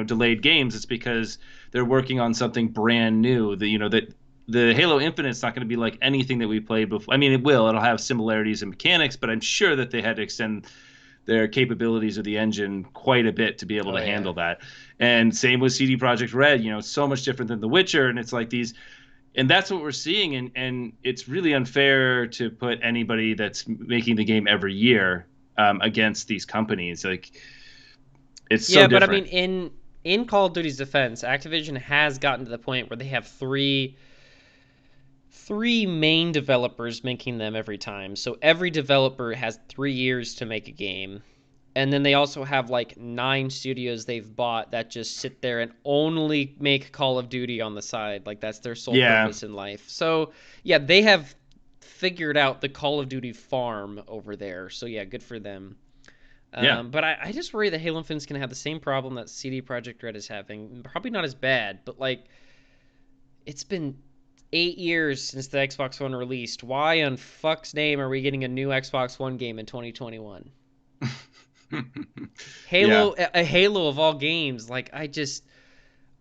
delayed games, it's because they're working on something brand new. That the Halo Infinite's not going to be like anything that we played before. I mean, it'll have similarities in mechanics, but I'm sure that they had to extend their capabilities of the engine quite a bit to be able to handle that. And same with CD Projekt Red, so much different than The Witcher, and it's like these, and that's what we're seeing, and it's really unfair to put anybody that's making the game every year against these companies. Like, it's so different. But I mean, in Call of Duty's defense, Activision has gotten to the point where they have three main developers making them every time. So every developer has 3 years to make a game. And then they also have like 9 studios they've bought that just sit there and only make Call of Duty on the side. Like, that's their sole purpose in life. So, yeah, they have figured out the Call of Duty farm over there. So, yeah, good for them. But I just worry that Halo Infinite's going to have the same problem that CD Projekt Red is having. Probably not as bad, but like, it's been 8 years since the Xbox One released. Why on fuck's name are we getting a new Xbox One game in 2021? Halo, a Halo of all games. Like,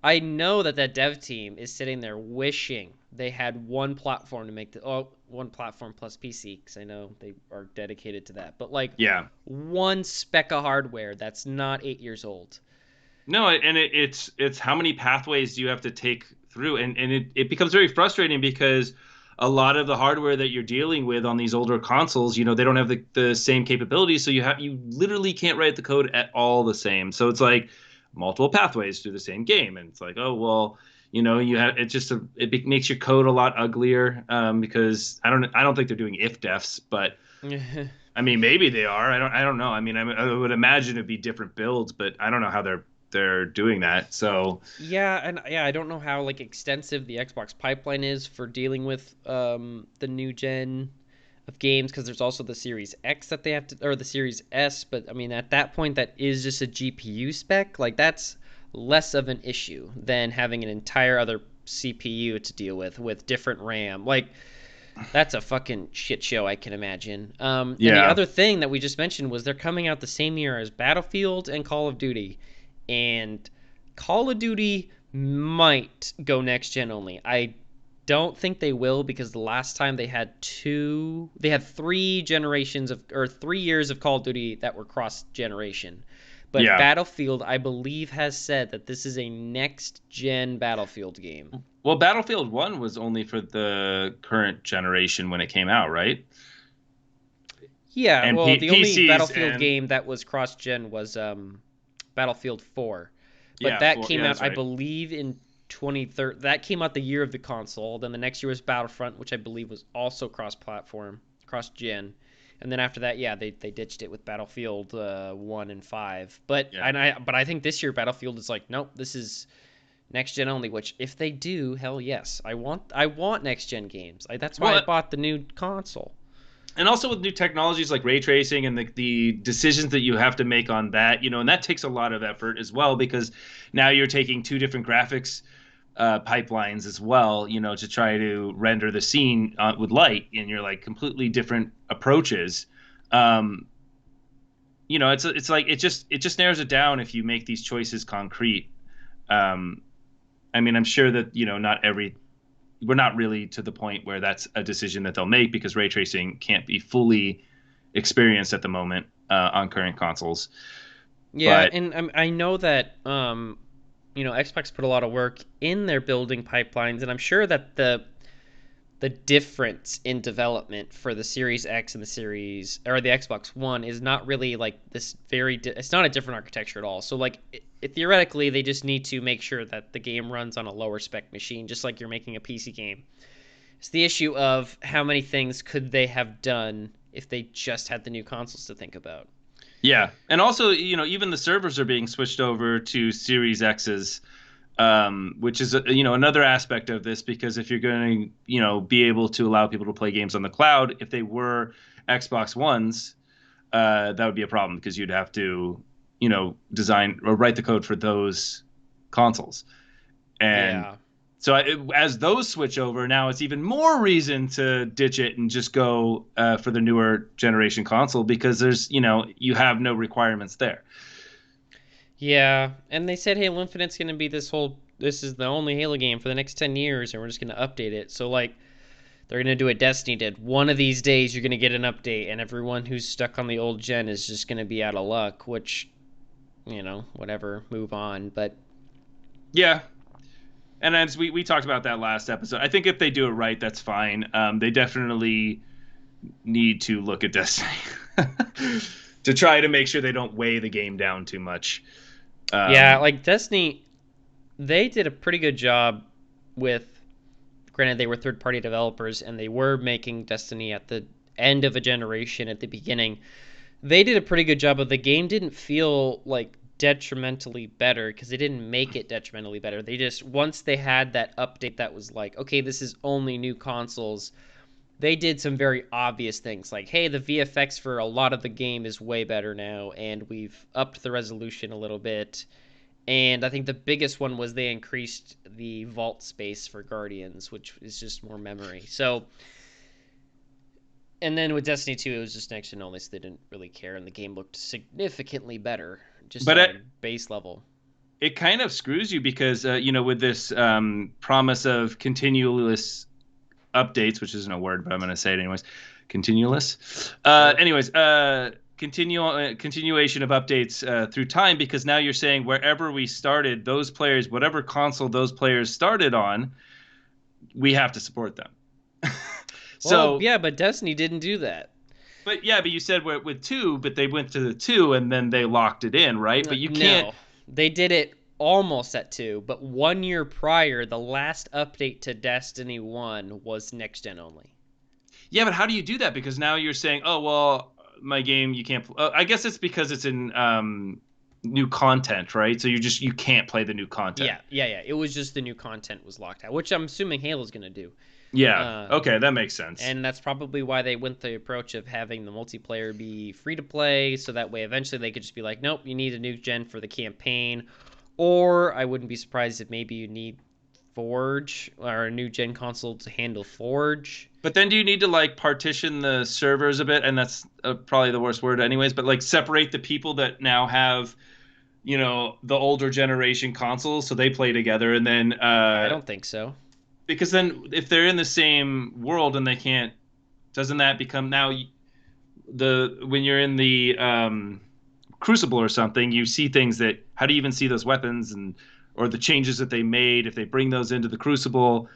I know that dev team is sitting there wishing they had one platform to make one platform plus PC, because I know they are dedicated to that. But like, one spec of hardware that's not 8 years old. No, and it's how many pathways do you have to take through, and it becomes very frustrating because a lot of the hardware that you're dealing with on these older consoles, they don't have the same capabilities, so you literally can't write the code at all the same. So it's like multiple pathways through the same game, and it's like, oh well, it makes your code a lot uglier, because I don't think they're doing if defs, but I mean, maybe they are. I don't know. I mean, I would imagine it'd be different builds, but I don't know how they're doing that. So I don't know how like extensive the Xbox pipeline is for dealing with the new gen of games, because there's also the Series X that they have to, or the Series S, but I mean, at that point, that is just a GPU spec. Like, that's less of an issue than having an entire other CPU to deal with different RAM. Like, that's a fucking shit show, I can imagine. And the other thing that we just mentioned was they're coming out the same year as Battlefield and Call of Duty. And Call of Duty might go next gen only. I don't think they will, because the last time they had 3 years of Call of Duty that were cross generation. But Battlefield, I believe, has said that this is a next gen Battlefield game. Well, Battlefield 1 was only for the current generation when it came out, right? Yeah, and the only Battlefield game that was cross gen was Battlefield 4, but that came out, right, I believe, in 2013. That came out the year of the console. Then the next year was Battlefront, which I believe was also cross-platform, cross-gen. And then after that, they ditched it with Battlefield 1 and 5. But I think this year Battlefield is like, nope, this is next gen only. Which, if they do, hell yes, I want next gen games. That's why I bought the new console. And also with new technologies like ray tracing and the decisions that you have to make on that, and that takes a lot of effort as well, because now you're taking 2 different graphics pipelines as well, to try to render the scene with light, and you're like completely different approaches. It's like it just narrows it down if you make these choices concrete. I mean, I'm sure that we're not really to the point where that's a decision that they'll make, because ray tracing can't be fully experienced at the moment on current consoles. Yeah, and I know that Xbox put a lot of work in their building pipelines, and I'm sure that the difference in development for the Series X and the Xbox One is not really like this it's not a different architecture at all. So like theoretically, they just need to make sure that the game runs on a lower spec machine, just like you're making a PC game. It's the issue of how many things could they have done if they just had the new consoles to think about. Yeah, and also, even the servers are being switched over to Series X's, which is another aspect of this, because if you're going to be able to allow people to play games on the cloud, if they were Xbox Ones, that would be a problem, because you'd have to design or write the code for those consoles. And so as those switch over, now it's even more reason to ditch it and just go for the newer generation console, because there's you have no requirements there. Yeah, and they said Halo Infinite's gonna be this is the only Halo game for the next 10 years, and we're just gonna update it. So like they're gonna do what Destiny did. One of these days you're gonna get an update, and everyone who's stuck on the old gen is just gonna be out of luck. Which, whatever, move on. But Yeah, and as we talked about that last episode, I think if they do it right, that's fine. They definitely need to look at Destiny to try to make sure they don't weigh the game down too much. yeah, like Destiny, they did a pretty good job with. Granted, they were third-party developers, and they were making Destiny at the end of a generation at the beginning. They did a pretty good job of the game. Didn't feel like detrimentally better because they didn't make it detrimentally better. They just once they had that update that was like, okay, this is only new consoles. They did some very obvious things like, hey, the VFX for a lot of the game is way better now, and we've upped the resolution a little bit. And I think the biggest one was they increased the vault space for Guardians, which is just more memory. So, and then with Destiny 2, it was just next gen only, so they didn't really care, and the game looked significantly better, just But on a base level. it kind of screws you because with this promise of continuous updates, which isn't a word, but I'm going to say it anyways. Continuous. Sure. Anyways, continuation of updates through time, because now you're saying wherever we started, those players, whatever console those players started on, we have to support them. Well, So, yeah, but Destiny didn't do that. but yeah, but you said with two, but they went to the two and then they locked it in, right? But you can't. No, they did it almost at 2, but 1 year prior, the last update to Destiny 1 was next gen only. Yeah, but how do you do that? Because now you're saying, oh well, my game you can't. I guess it's because it's in new content, right? So you can't play the new content. Yeah. It was just the new content was locked out, which I'm assuming Halo's gonna do. Yeah. Uh, Okay, that makes sense. and that's probably why they went the approach of having the multiplayer be free to play, so that way eventually they could just be like, nope, you need a new gen for the campaign, or I wouldn't be surprised if maybe you need Forge or a new gen console to handle Forge. But then do you need to like partition the servers a bit? And that's probably the worst word, anyways. But like separate the people that now have, the older generation consoles, so they play together, and then I don't think so. because then if they're in the same world and they can't, doesn't that become now the when you're in the Crucible or something, you see things that how do you even see those weapons and or the changes that they made if they bring those into the Crucible?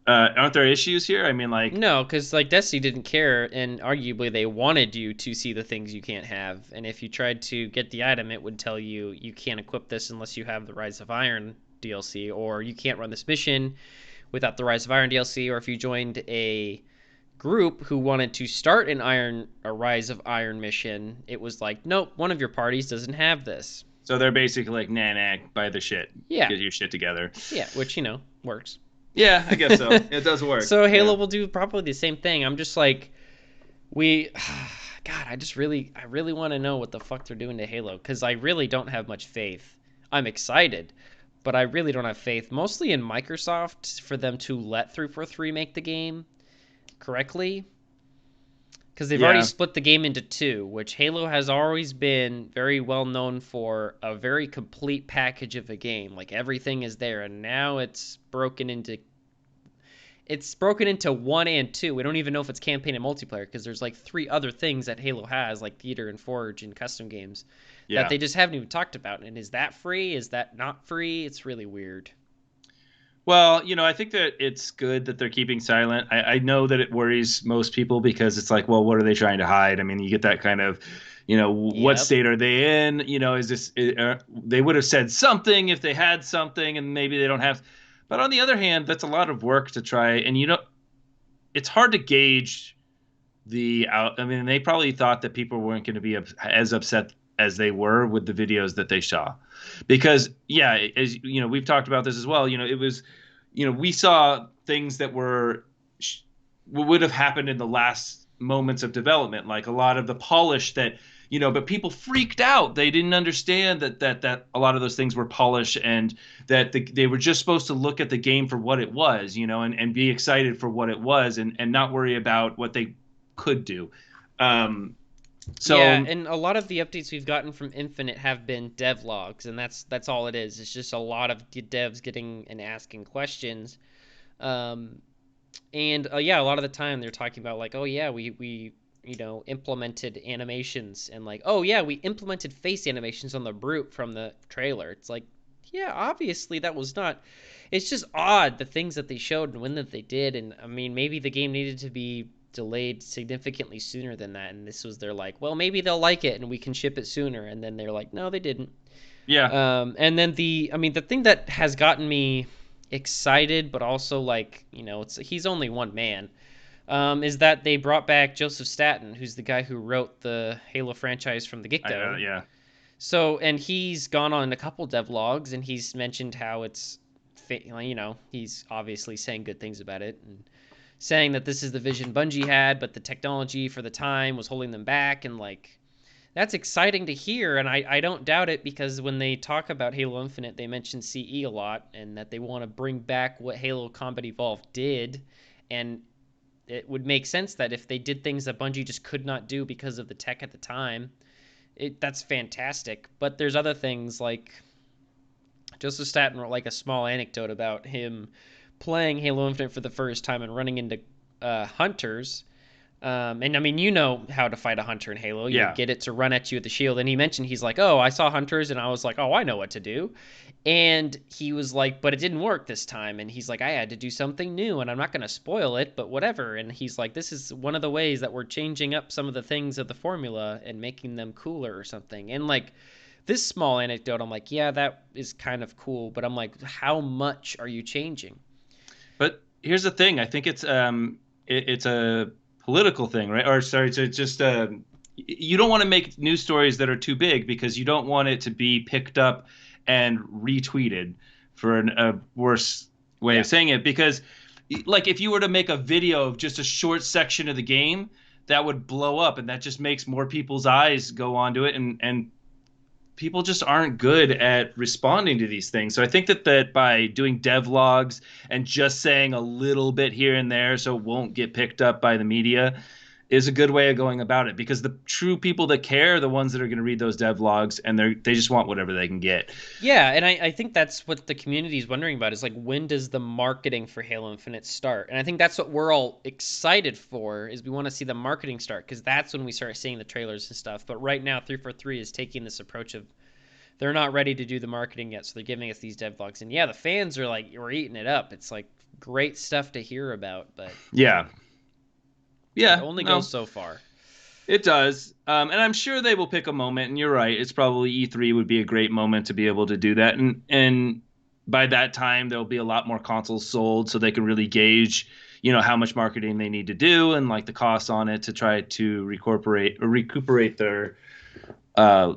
Aren't there issues here? I mean, like, No, because like Destiny didn't care, and arguably they wanted you to see the things you can't have. And if you tried to get the item, it would tell you you can't equip this unless you have the Rise of Iron DLC, or you can't run this mission without the Rise of Iron DLC, or if you joined a group who wanted to start a Rise of Iron mission, it was like, nope, one of your parties doesn't have this. so they're basically like, nah, buy the shit, Yeah, get your shit together. yeah, which works. Yeah, I guess so. It does work. So Yeah. Halo will do probably the same thing. I'm just like, we, God, I really want to know what the fuck they're doing to Halo because I really don't have much faith. I'm excited, but I really don't have faith, mostly in Microsoft for them to let 343 make the game correctly. Because they've already Yeah. split the game into two, which Halo has always been very well known for a very complete package of a game. Like everything is there, and now it's broken into 1 and 2. We don't even know if it's campaign and multiplayer because there's like 3 other things that Halo has, like Theater and Forge and custom games, that Yeah. they just haven't even talked about. And is that free? Is that not free? It's really weird. Well, I think that it's good that they're keeping silent. I know that it worries most people because it's like, well, what are they trying to hide? I mean, you get that kind of, what Yep. state are they in? Is this, they would have said something if they had something and maybe they don't have. But on the other hand, that's a lot of work to try. And, it's hard to gauge I mean, they probably thought that people weren't going to be as upset as they were with the videos that they saw, because yeah, as we've talked about this as well. It was, we saw things that would have happened in the last moments of development, like a lot of the polish that. But people freaked out. They didn't understand that a lot of those things were polish and that they were just supposed to look at the game for what it was, and be excited for what it was and not worry about what they could do. Um, Yeah, So and a lot of the updates we've gotten from Infinite have been dev logs, and that's all it is. It's just a lot of devs getting and asking questions. Um, and yeah, a lot of the time they're talking about like, oh yeah, we implemented animations, and like, oh yeah, we implemented face animations on the brute from the trailer. It's like, yeah, obviously that was not. It's just odd the things that they showed and when that they did, and I mean maybe the game needed to be delayed significantly sooner than that, and this was their like, well maybe they'll like it and we can ship it sooner, and then they're like, no, they didn't. yeah, And then I mean, the thing that has gotten me excited, but also like, he's only one man, is that they brought back Joseph Staten, who's the guy who wrote the Halo franchise from the get I know. go. Yeah, So, and he's gone on a couple devlogs, and he's mentioned how he's obviously saying good things about it and saying that this is the vision Bungie had, but the technology for the time was holding them back, and like that's exciting to hear, and I don't doubt it because when they talk about Halo Infinite, they mention CE a lot and that they want to bring back what Halo Combat Evolved did, and it would make sense that if they did things that Bungie just could not do because of the tech at the time, that's fantastic. But there's other things like Joseph Staten wrote like a small anecdote about him playing Halo Infinite for the first time and running into hunters. And I mean, you know how to fight a hunter in Halo. You yeah. get it to run at you with the shield. And he mentioned, he's like, oh, I saw hunters. And I was like, oh, I know what to do. And he was like, but it didn't work this time. And he's like, I had to do something new. And I'm not going to spoil it, but whatever. And he's like, this is one of the ways that we're changing up some of the things of the formula and making them cooler or something. And like this small anecdote, I'm like, yeah, that is kind of cool. But I'm like, how much are you changing? But here's the thing. I think it's a political thing, right? Or sorry, it's just you don't want to make news stories that are too big because you don't want it to be picked up and retweeted for a worse way Yeah. of saying it. Because like if you were to make a video of just a short section of the game, that would blow up, and that just makes more people's eyes go onto it, and people just aren't good at responding to these things. So I think that by doing devlogs and just saying a little bit here and there so it won't get picked up by the media is a good way of going about it, because the true people that care are the ones that are going to read those devlogs, and they just want whatever they can get. Yeah, and I think that's what the community is wondering about is like, when does the marketing for Halo Infinite start? And I think that's what we're all excited for, is we want to see the marketing start, because that's when we start seeing the trailers and stuff. But right now 343 is taking this approach of they're not ready to do the marketing yet, so they're giving us these devlogs. And yeah, the fans are like, we're eating it up. It's like great stuff to hear about, but Yeah. it Yeah, only goes no, so far. it does. And I'm sure they will pick a moment, and you're right. It's probably E3 would be a great moment to be able to do that. And by that time there'll be a lot more consoles sold, so they can really gauge, how much marketing they need to do and like the costs on it to try to recuperate their uh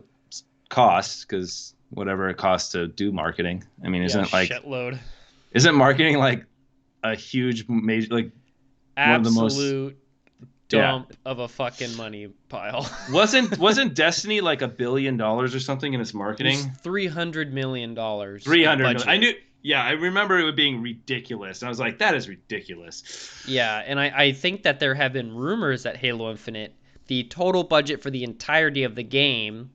costs, because whatever it costs to do marketing. I mean, Yeah, isn't shitload. isn't marketing like a huge major, like one of the most. Absolute Yeah. dump of a fucking money pile. Wasn't Destiny like $1 billion or something in its It was marketing? $300 million of 300 million. I budget. knew. Yeah, I remember it being ridiculous, and I was like, that is ridiculous. Yeah, and I think that there have been rumors that Halo Infinite, the total budget for the entirety of the game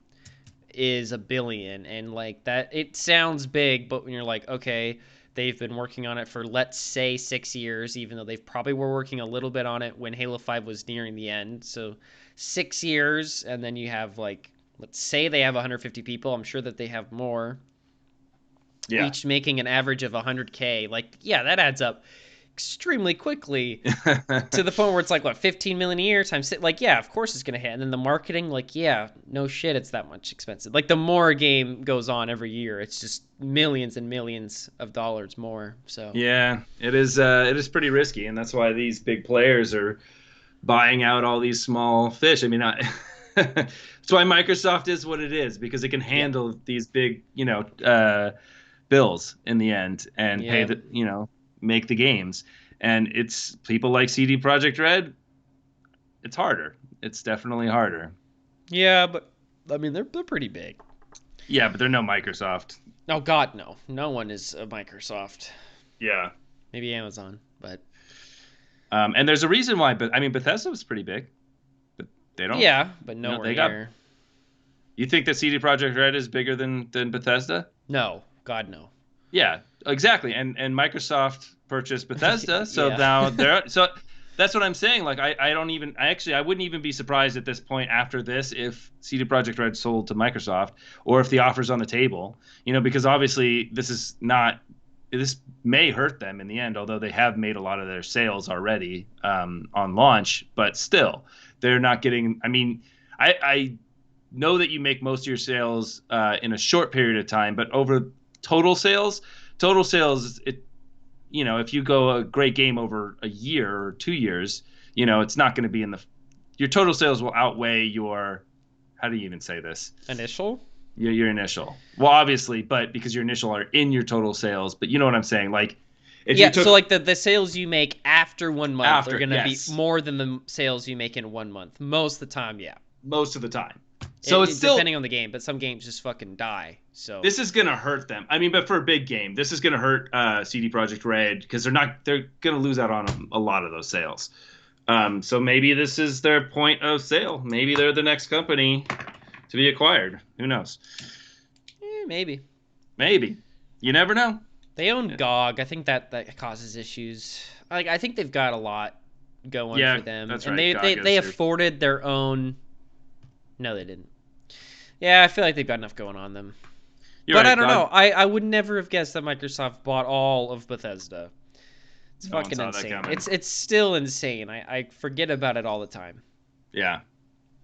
is $1 billion, and like that, it sounds big, but when you're like, okay, they've been working on it for let's say 6 years, even though they probably were working a little bit on it when Halo 5 was nearing the end. So 6 years, and then you have like, let's say they have 150 people. I'm sure that they have more, Yeah. each making an average of 100K. Like, yeah, that adds up extremely quickly to the point where it's like, what, 15 million a year times like, yeah, of course it's gonna hit. And then the marketing, like, yeah, no shit, it's that much expensive. Like, the more a game goes on every year, it's just millions and millions of dollars more. So Yeah, it is pretty risky, and that's why these big players are buying out all these small fish. I mean, that's why Microsoft is what it is, because it can yeah, handle these big, bills in the end and pay yeah, make the games. And it's people like CD Projekt Red. It's harder. It's definitely harder. yeah, but I mean, they're pretty big. Yeah, but they're no Microsoft. Oh God, no, no one is a Microsoft. Yeah. Maybe Amazon, but And there's a reason why, but I mean, Bethesda was pretty big. But They don't. Yeah, but You know, nowhere they got. near. You think that CD Projekt Red is bigger than Bethesda? No, God no. Yeah, exactly. And Microsoft purchased Bethesda, so Yeah. now they're so that's what I'm saying. Like I don't even I wouldn't even be surprised at this point after this if CD Projekt Red sold to Microsoft or if the offer's on the table. You know, because obviously this may hurt them in the end, although they have made a lot of their sales already on launch, but still they're not getting. I mean, I know that you make most of your sales in a short period of time, but over total sales, it if you go a great game over a year or 2 years, it's not going to be your total sales will outweigh your, how do you even say this? Initial? Your initial. Well, obviously, but because your initial are in your total sales, but you know what I'm saying? Like, if Yeah, you took so like the sales you make after 1 month are after, going to be yes, more than the sales you make in 1 month. Most of the time, yeah. most of the time. So it's still depending on the game, but some games just fucking die. So this is gonna hurt them. I mean, but for a big game, this is gonna hurt CD Projekt Red because they're gonna lose out on a lot of those sales. So maybe this is their point of sale. Maybe they're the next company to be acquired. Who knows? maybe. Maybe. You never know. They own GOG. I think that causes issues. Like I think they've got a lot going Yeah, for them, that's and right. they afforded their own. No, they didn't. Yeah, I feel like they've got enough going on them. You're But right, I don't know. I would never have guessed that Microsoft bought all of Bethesda. It's No one fucking saw that insane. coming. It's still insane. I forget about it all the time. Yeah,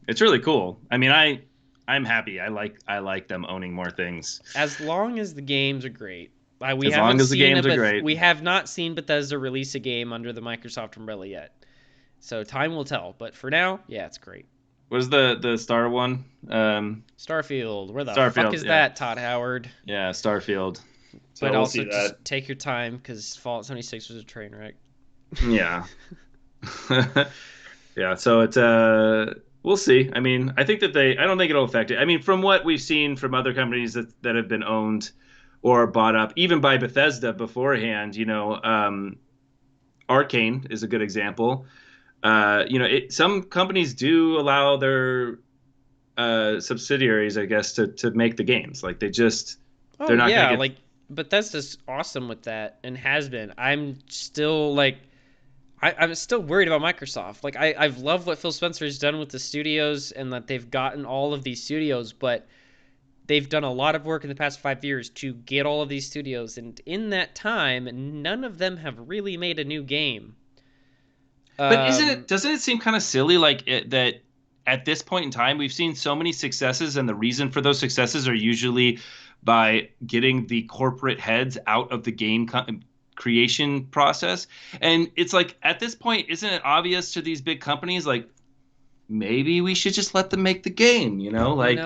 it's really cool. I mean, I'm happy. I like them owning more things. As long as the games are great. We As haven't long as the seen games are great. We have not seen Bethesda release a game under the Microsoft umbrella yet. So time will tell. But for now, yeah, it's great. What is the Star one? Starfield. Where the Starfield, fuck is yeah. that, Todd Howard? Yeah, Starfield. So But we'll also see that. just take your time because Fallout 76 was a train wreck. Yeah. Yeah, so it's we'll see. I mean, I don't think it'll affect it. I mean, from what we've seen from other companies that have been owned or bought up, even by Bethesda beforehand, Arcane is a good example. Some companies do allow their subsidiaries, I guess, to make the games. Like they're not yeah, gonna get. like Bethesda's awesome with that and has been. I'm still like I'm still worried about Microsoft. Like I've loved what Phil Spencer has done with the studios and that they've gotten all of these studios, but they've done a lot of work in the past 5 years to get all of these studios, and in that time, none of them have really made a new game. But doesn't it seem kind of silly that at this point in time we've seen so many successes and the reason for those successes are usually by getting the corporate heads out of the game creation process. And it's like at this point, isn't it obvious to these big companies like maybe we should just let them make the game, like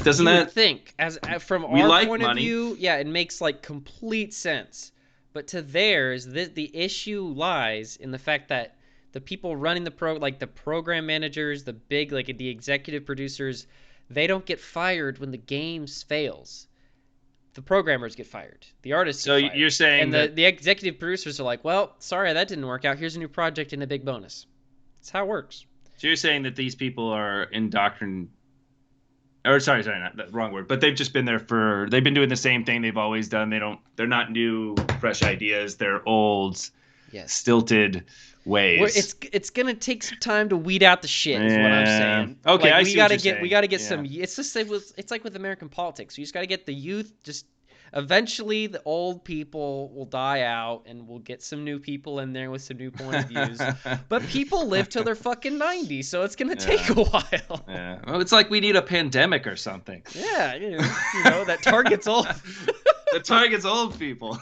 doesn't you that would think as from we our like point money. of view, yeah, it makes like complete sense. But to theirs, the issue lies in the fact that the people running the program managers, the big like the executive producers, they don't get fired when the game fails. The programmers get fired. The artists get fired. You're saying and that the executive producers are like, well, sorry, that didn't work out. Here's a new project and a big bonus. That's how it works. so you're saying that these people are indoctrined, or sorry, not that wrong word, but they've just been there they've been doing the same thing they've always done. They're not new, fresh ideas. They're old, stilted ways. It's gonna take some time to weed out the shit. Is what I'm saying. Okay, like, we gotta get some. It's just it's like with American politics. You just gotta get the youth. Just eventually, the old people will die out, and we'll get some new people in there with some new point of views. But people live till they're fucking 90, so it's gonna take a while. Yeah, well, it's like we need a pandemic or something. Yeah, that targets old. That targets old people.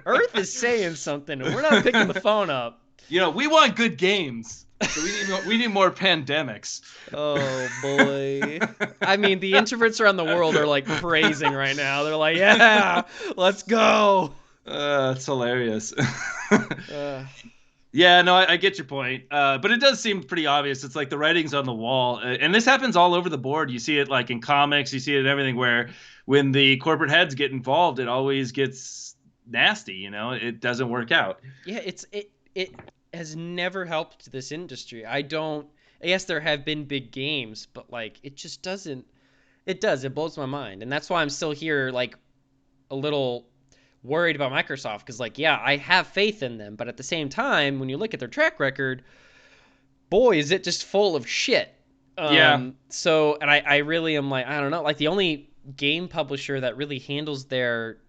Earth is saying something, and we're not picking the phone up. We want good games. So we need more pandemics. Oh boy. I mean, the introverts around the world are like praising right now. They're like, "Yeah, let's go." It's hilarious. Yeah, no, I get your point. But it does seem pretty obvious. It's like the writing's on the wall. And this happens all over the board. You see it like in comics, you see it in everything where when the corporate heads get involved, it always gets nasty, It doesn't work out. Yeah, it has never helped this industry. I don't yes, there have been big games, but like it just doesn't. It blows my mind, and that's why I'm still here, like a little worried about Microsoft because, like, yeah, I have faith in them, but at the same time, when you look at their track record, boy, is it just full of shit. Yeah. So, and I really am like, I don't know, like the only game publisher that really handles their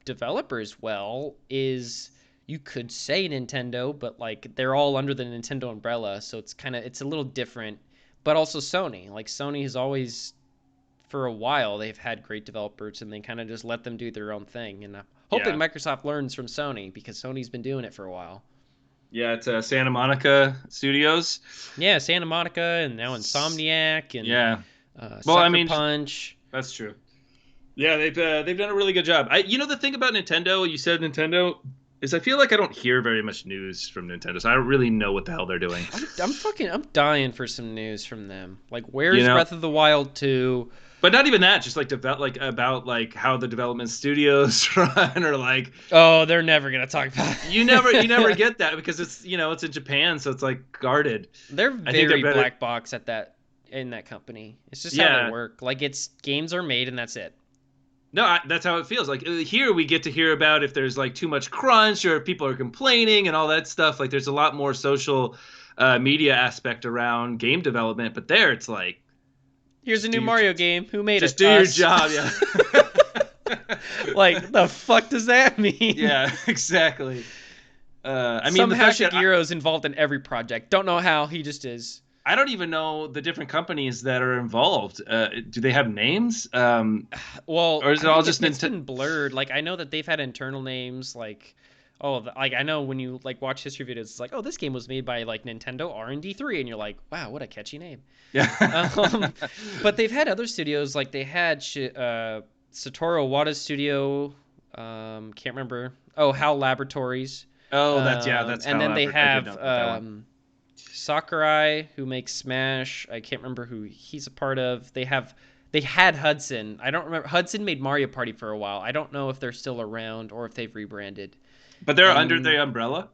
developers well is, you could say, Nintendo, but like they're all under the Nintendo umbrella, so it's a little different. But also Sony. Like Sony has always, for a while, they've had great developers and they kind of just let them do their own thing. And I'm hoping Yeah. Microsoft learns from Sony because Sony's been doing it for a while. Yeah, it's Santa Monica Studios. Yeah, Santa Monica and now Insomniac and Yeah. Well, I Sucker mean, Punch. that's true. Yeah, they've done a really good job. The thing about Nintendo, you said Nintendo, is I feel like I don't hear very much news from Nintendo, so I don't really know what the hell they're doing. I'm dying for some news from them. Like, where's You know? Breath of the Wild 2? But not even that, just like about like how the development studios run, or like Oh, they're never gonna talk about it. you never get that because it's it's in Japan, so it's like guarded. They're I think very they're better. black box in that company. It's just how Yeah. they work. Like, it's games are made and that's it. No, that's how it feels. Like here, we get to hear about if there's like too much crunch or if people are complaining and all that stuff. Like there's a lot more social media aspect around game development, but there it's like Here's a new do- Mario game. Who made just it? do your Us. job. Yeah. Like, the fuck does that mean? Yeah, exactly. I mean, Somehow the fact that Shigeru's involved in every project. Don't know how. He just is. I don't even know the different companies that are involved. Do they have names? Well, Or is it I all think just it's been blurred. Like, I know that they've had internal names. Like, like I know when you like watch history videos, it's like, oh, this game was made by like Nintendo R&D 3, and you're like, wow, what a catchy name. Yeah. But they've had other studios. Like they had Satoru Iwata's studio. Can't remember. Oh, HAL Laboratories. Oh, that's and then they I did have know about that one. Sakurai, who makes Smash. I can't remember who he's a part of. They had Hudson. I don't remember. Hudson made Mario Party for a while. I don't know if they're still around or if they've rebranded. But they're under the umbrella.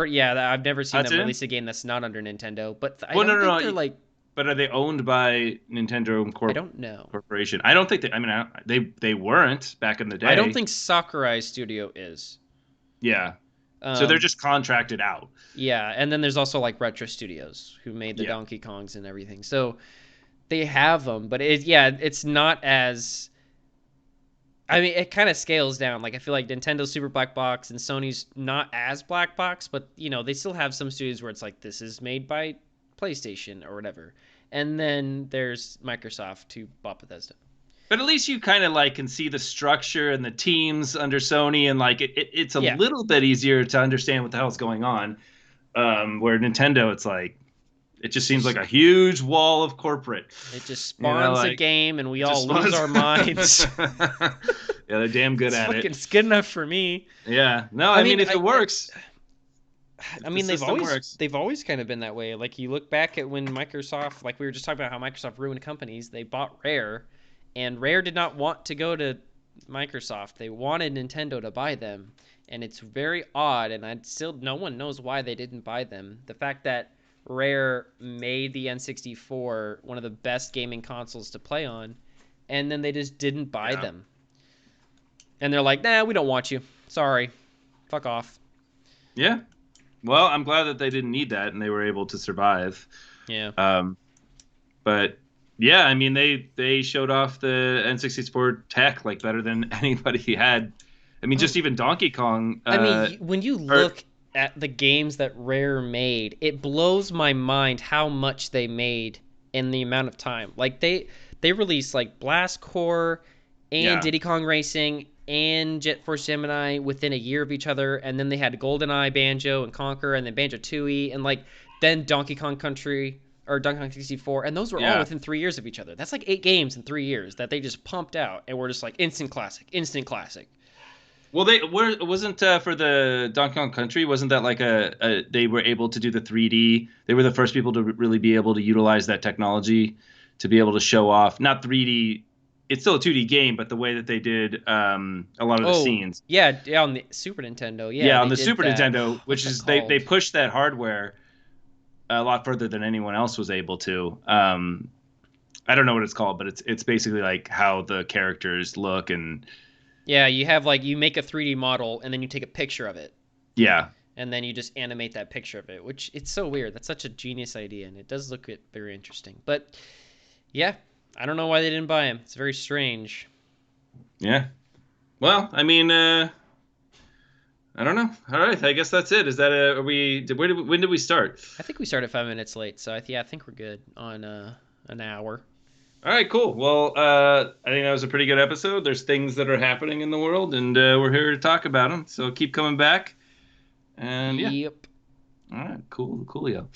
Yeah, I've never seen them Hudson? release a game that's not under Nintendo. But I Well, don't no, think they're like. But are they owned by Nintendo I don't know. Corporation? I don't think they. I mean, they weren't back in the day. I don't think Sakurai Studio is. Yeah. So they're just contracted out. Yeah, and then there's also like Retro Studios who made the Yeah. Donkey Kongs and everything. So they have them, but it's not as. I mean, it kind of scales down. Like I feel like Nintendo's super black box and Sony's not as black box, but they still have some studios where it's like this is made by PlayStation or whatever. And then there's Microsoft who bought Bethesda. But at least you kind of like can see the structure and the teams under Sony, and like it's a little bit easier to understand what the hell's going on. Where Nintendo, it's like it just seems like a huge wall of corporate. It just spawns a game, and we all lose our minds. Yeah, they're damn good at it. It's good enough for me. Yeah, no, I mean if it works. I mean, they've always kind of been that way. Like you look back at when Microsoft, like we were just talking about how Microsoft ruined companies. They bought Rare, and Rare did not want to go to Microsoft. They wanted Nintendo to buy them, and it's very odd. And no one knows why they didn't buy them. The fact that Rare made the N64 one of the best gaming consoles to play on, and then they just didn't buy them. And they're like, nah, we don't want you. Sorry. Fuck off. Yeah. Well, I'm glad that they didn't need that and they were able to survive. Yeah. But yeah, I mean they showed off the N64 tech like better than anybody had. I mean, just even Donkey Kong. I mean, when you look at the games that Rare made, it blows my mind how much they made in the amount of time. Like they released like Blast Corps and Diddy Kong Racing and Jet Force Gemini within a year of each other, and then they had GoldenEye, Banjo, and Conquer, and then Banjo-Tooie, and like then Donkey Kong Country or Donkey Kong 64, and those were all within 3 years of each other. That's like 8 games in 3 years that they just pumped out, and were just like instant classic. Well, wasn't for the Donkey Kong Country, wasn't that like they were able to do the 3D? They were the first people to really be able to utilize that technology to be able to show off, not 3D. It's still a 2D game, but the way that they did a lot of the scenes. Yeah, on the Super Nintendo. Yeah, on the Super Nintendo, which is they pushed that hardware a lot further than anyone else was able to. I don't know what it's called, but it's basically like how the characters look and Yeah, you have like you make a 3D model and then you take a picture of it yeah. and then you just animate that picture of it, which it's so weird. That's such a genius idea and it does look very interesting. But yeah, I don't know why they didn't buy him. It's very strange. Yeah. Well, I mean, I don't know. All right, I guess that's it. Is that are we? When did we start? I think we started 5 minutes late, so yeah, I think we're good on an hour. All right, cool. Well, I think that was a pretty good episode. There's things that are happening in the world, and we're here to talk about them. So keep coming back. And yeah. Yep. All right, cool, coolio.